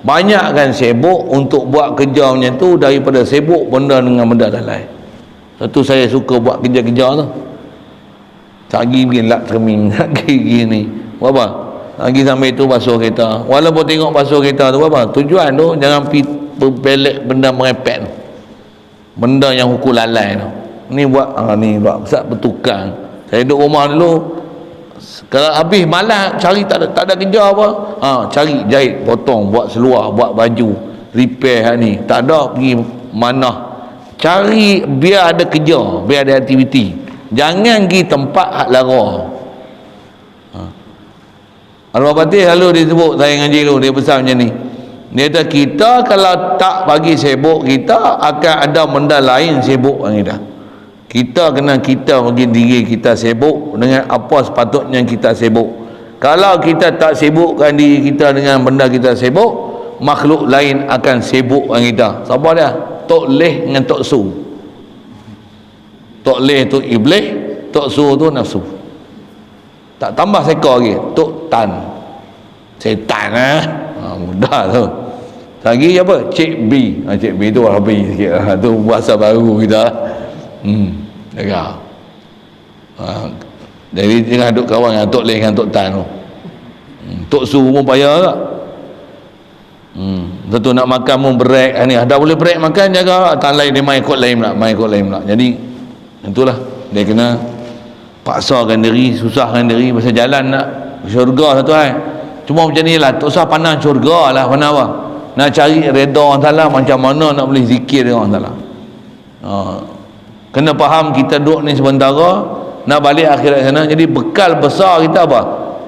Banyakkan sibuk untuk buat kerja macam tu daripada sibuk benda dengan benda lain. Satu saya suka buat kerja-kerja tu. Lagi pergi lak terming, lagi gini, apa? Lagi sampai tu basuh kereta. Walaupun tengok basuh kereta tu apa? Tujuan tu jangan pergi berbelek benda merepek tu, benda yang hukum lalai tu. Ni buat besar bertukang. Saya duduk rumah dulu, kalau habis malas cari, tak ada kerja apa, cari jahit, potong, buat seluar, buat baju, repair ni. Tak ada pergi mana, cari biar ada kerja, biar ada aktiviti. Jangan pergi tempat hak lara. Arwah Patih lalu dia sebut, saya ngaji dulu, dia pesan macam ni. Dia kata kita kalau tak bagi sibuk, kita akan ada benda lain sibuk dengan kita. Kita bagi diri kita sibuk dengan apa sepatutnya kita sibuk. Kalau kita tak sibukkan diri kita dengan benda kita sibuk, makhluk lain akan sibuk dengan kita. Siapa dia? Tok Leh dengan Tok Su. Tok Leh tu iblis, Tok Su tu nafsu. Tak tambah seekor lagi, Tok Tan. Setan mudah tu. Lagi apa? Cik B. Cik B tu Arabi sikit lah. Tu bahasa baru kita. Jaga. Jadi jangan duk kawan dengan Tok Leh dengan Tok Tan tu. Tok Su pun payah tak? Tentu nak makan pun break ni. Dah boleh break makan jaga. Tak lain dia main ikut lain pula. Jadi itulah dia kena paksakan diri, susahkan diri pasal jalan nak syurga satu hai. Cuma macam ni lah, tak usah pandang syurga lah, pandang apa? Nak cari redha Allah Ta'ala, macam mana nak boleh zikir dengan Allah Ta'ala. Kena faham kita duduk ni sementara, nak balik akhirat sana. Jadi bekal besar kita apa?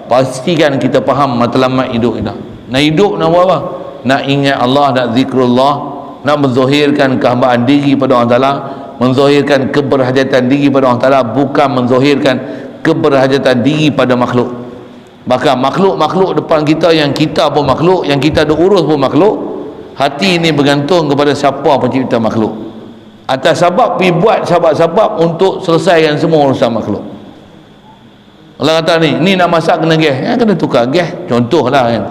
Pastikan kita faham matlamat hidup kita. Nak hidup nak buat apa? Nak ingat Allah, nak zikrullah, nak menzahirkan kehambaan diri pada Allah Ta'ala, menzahirkan keberhajatan diri pada Allah Ta'ala, bukan menzahirkan keberhajatan diri pada makhluk. Bahkan makhluk-makhluk depan kita, yang kita pun makhluk, yang kita ada urus pun makhluk. Hati ini bergantung kepada siapa pencipta makhluk. Atas sebab pergi buat sebab-sebab untuk selesaikan semua urusan makhluk. Allah kata ni nak masak kena gas, kena tukar gas, contohlah kan.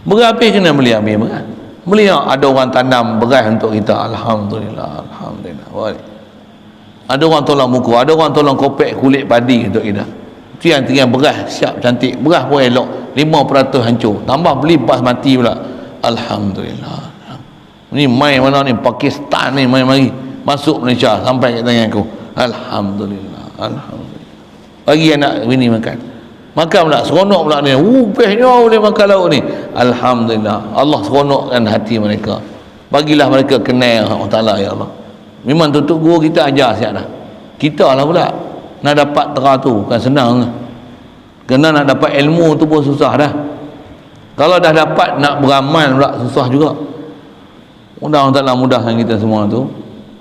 Beras kena beli ambil beras. Beli ada orang tanam beras untuk kita, alhamdulillah. Ada orang tolong buku, ada orang tolong kopek kulit padi untuk kita. Tiang-tiang beras siap cantik, beras pun elok, 5% hancur, tambah beli basmati pula, alhamdulillah. Ni main mana ni, Pakistan ni main mari masuk Malaysia sampai kat tangan aku, alhamdulillah. Bagi anak bini makan pula, seronok pula ni, bestnya boleh makan lauk ni, alhamdulillah. Allah seronokkan hati mereka, bagilah mereka kenal Allah Ta'ala. Ya Allah, memang tutup guru kita ajar siap dah, kita lah pula nak dapat tera tu bukan senang lah. Kena nak dapat ilmu tu pun susah dah. Kalau dah dapat nak beramal pula susah juga. Mudah Allah Ta'ala mudahkan kita semua tu.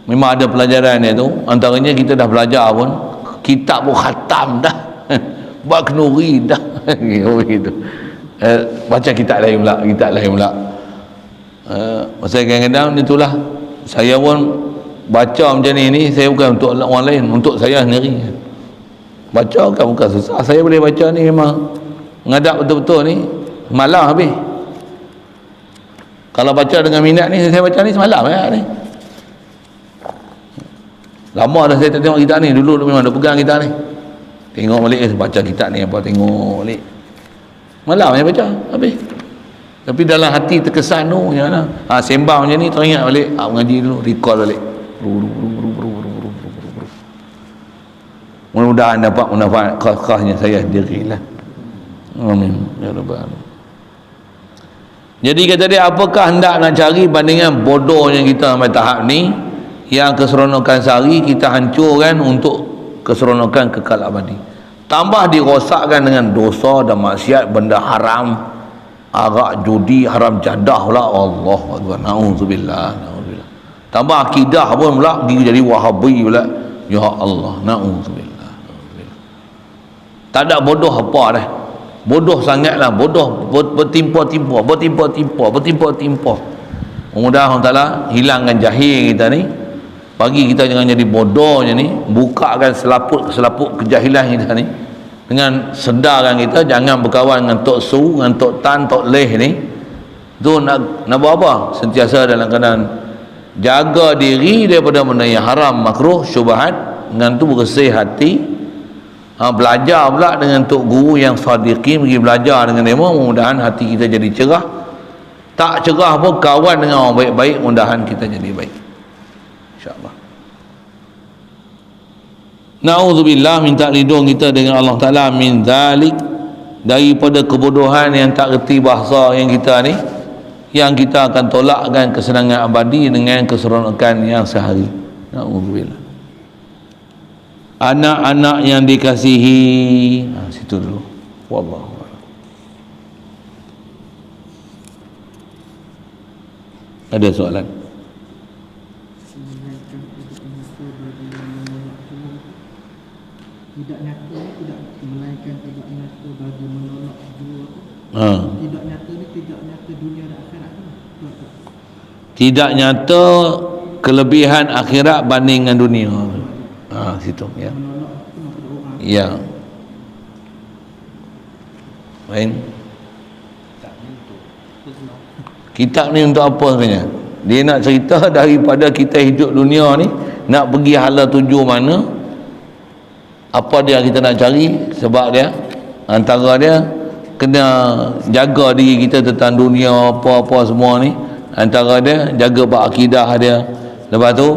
Memang ada pelajaran dia tu, antaranya kita dah belajar pun, kitab pun khatam dah. Buat kenuri dah. Gitu. Baca kitab lain pula. Pasal kadang-kadang itulah, saya pun baca macam ni saya bukan untuk orang lain, untuk saya sendiri. Baca bukan susah, saya boleh baca ni memang mengadap betul-betul ni malam habis. Kalau baca dengan minat ni, saya baca ni semalam ni. Lama dah saya tak tengok kitab ni, dulu memang dah pegang kitab ni. Tengok balik baca kitab ni apa, tengok balik. Malam saya baca habis. Tapi dalam hati terkesan tu macam mana? Sembang macam ni teringat balik, mengaji dulu, recall balik. Mudah-mudahan dapat manfaat khasnya saya sendirilah. Amin ya rabbal alamin. Jadi kata dia, apakah hendak nak cari bandingan bodohnya kita sampai tahap ni, yang keseronokan sehari kita hancurkan untuk keseronokan kekal abadi. Tambah dirosakkan dengan dosa dan maksiat, benda haram, arak, judi, haram jadah pula. Allahu akbar, naudzubillah. Tambah akidah pun pula pergi jadi wahabi pula. Ya Allah, naudzubillah. Tak ada bodoh apa dah. Bodoh sangatlah, bodoh bertimpa-timpa. Mudah-mudahan Allah Ta'ala hilangkan jahil kita ni, bagi kita jangan jadi bodohnya ni, bukakan selaput kejahilan kita ni, dengan sedarkan kita jangan berkawan dengan Tok Su, dengan Tok Tan, Tok Leh ni. Tu nak buat apa? Sentiasa dalam keadaan jaga diri daripada benda yang haram, makruh, syubhat. Dengan tu bersih hati. Belajar pula dengan tok guru yang sadiqin, pergi belajar dengan dia, mudah-mudahan hati kita jadi cerah. Tak cerah pun kawan dengan orang baik-baik, mudah-mudahan kita jadi baik, insya-Allah. Na'udzubillah, minta lindung kita dengan Allah Ta'ala min zalik, daripada kebodohan yang tak reti bahasa yang kita ni, yang kita akan tolakkan kesenangan abadi dengan keseronokan yang sehari. Na'udzubillah. Anak-anak yang dikasihi, situ dulu. Wallahu a'lam. Ada soalan? Tidak nyata, tidak melainkan tidak nyata bagi menolak jua. Tidak nyata ni tidak nyata dunia dan akhirat tu. Tidak nyata kelebihan akhirat banding dengan dunia. Situ ya. Ya. Lain. Kitab ni untuk apa sebenarnya? Dia nak cerita daripada kita hidup dunia ni, nak pergi hala tuju mana, apa dia kita nak cari. Sebab dia antara dia kena jaga diri kita tentang dunia apa-apa semua ni. Antara dia jaga bab akidah dia. Lepas tu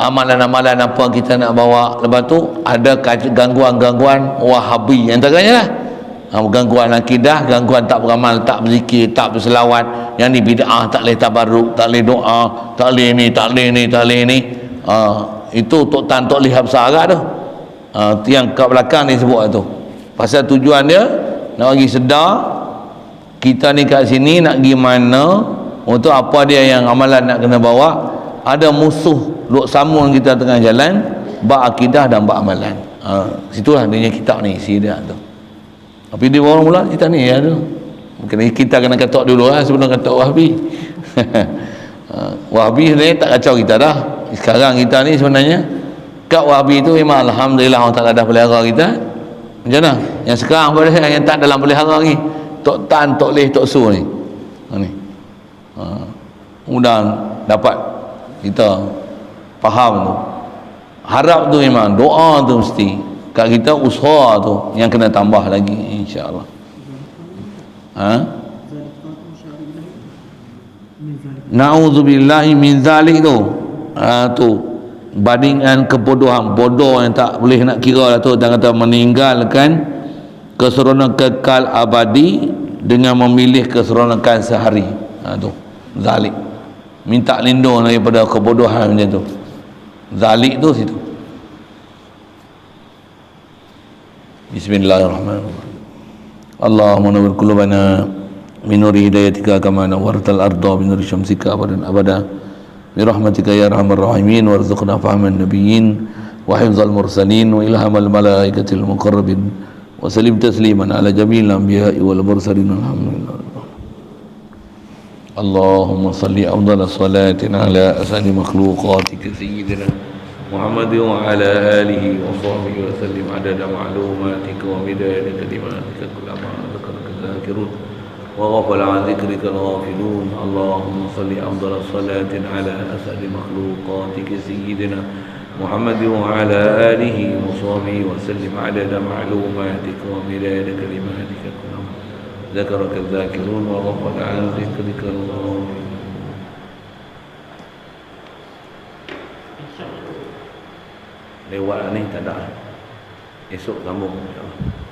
amalan-amalan apa kita nak bawa. Lepas tu ada gangguan-gangguan Wahabi antaranya lah. Gangguan akidah, gangguan tak beramal, tak berzikir, tak berselawat. Yang ni bid'ah, tak boleh tabarruk, tak boleh doa, tak boleh ni, tak boleh ni, tak boleh ni. Itu Tok Tan Tok Lihat besar agak tu. Yang kat belakang ni sebut tu. Pasal tujuan dia nak bagi sedar kita ni kat sini nak pergi mana, untuk apa dia yang amalan nak kena bawa. Ada musuh duk sambung kita tengah jalan, bab akidah dan bab amalan. Situlah dia kitab ni isi dia tu. Tapi dia baru mula kita ni ya tu. Mungkin kita kena katok dulu lah sebelum katok Wahabi. Wahabi sebenarnya tak kacau kita dah. Sekarang kita ni sebenarnya kat Wahabi tu memang alhamdulillah Allah Taala dah pelihara kita. Macam mana? Yang sekarang boleh yang tak dalam pelihara lagi. Tok Tan, Tok Leh, Tok Su ni. Ni. Mudah dapat kita faham tu. Harap tu memang doa tu mesti. Kat kita usaha tu yang kena tambah lagi insya-Allah. Na'udzubillahi min zalik tu. Tu bandingan kebodohan, bodoh yang tak boleh nak kira lah tu. Dan kata meninggalkan keseronokan kekal abadi dengan memilih keseronokan sehari. Tu zalik. Minta lindung daripada kebodohan macam tu. Zalik tu situ. Bismillahirrahmanirrahim. Allahumma nawwir qulubana min nuri hidayatika kama nawwartal arda min nuri syamsika abadan abada bi rahmatika ya arhamar rahimin warzuqna fahman nabiyyin wa hifzal mursalin wa ilhamal malaikatil muqarrabin wa salim tasliman ala jamil anbiya'i wal mursalin alhamdulillah. Allahumma salli afdal salatin ala asani makhluqatika sayyidina Muhammad wa ala alihi wa sahbihi wa sallim adada ma'lumatika wa midada kalimatika kullama dzakaraka dzakirun wa ghafala an dzikrika al-ghafilun. Allahumma salli afdal salatin ala asadi makhluqatika sayyidina Muhammad wa ala alihi wa sahbihi wa sallim adada ma'lumatika wa midada kalimatika kullama dzakaraka dzakirun wa ghafala an dzikrika al-ghafilun. Lewat ni tak ada. Esok sambung insya-Allah.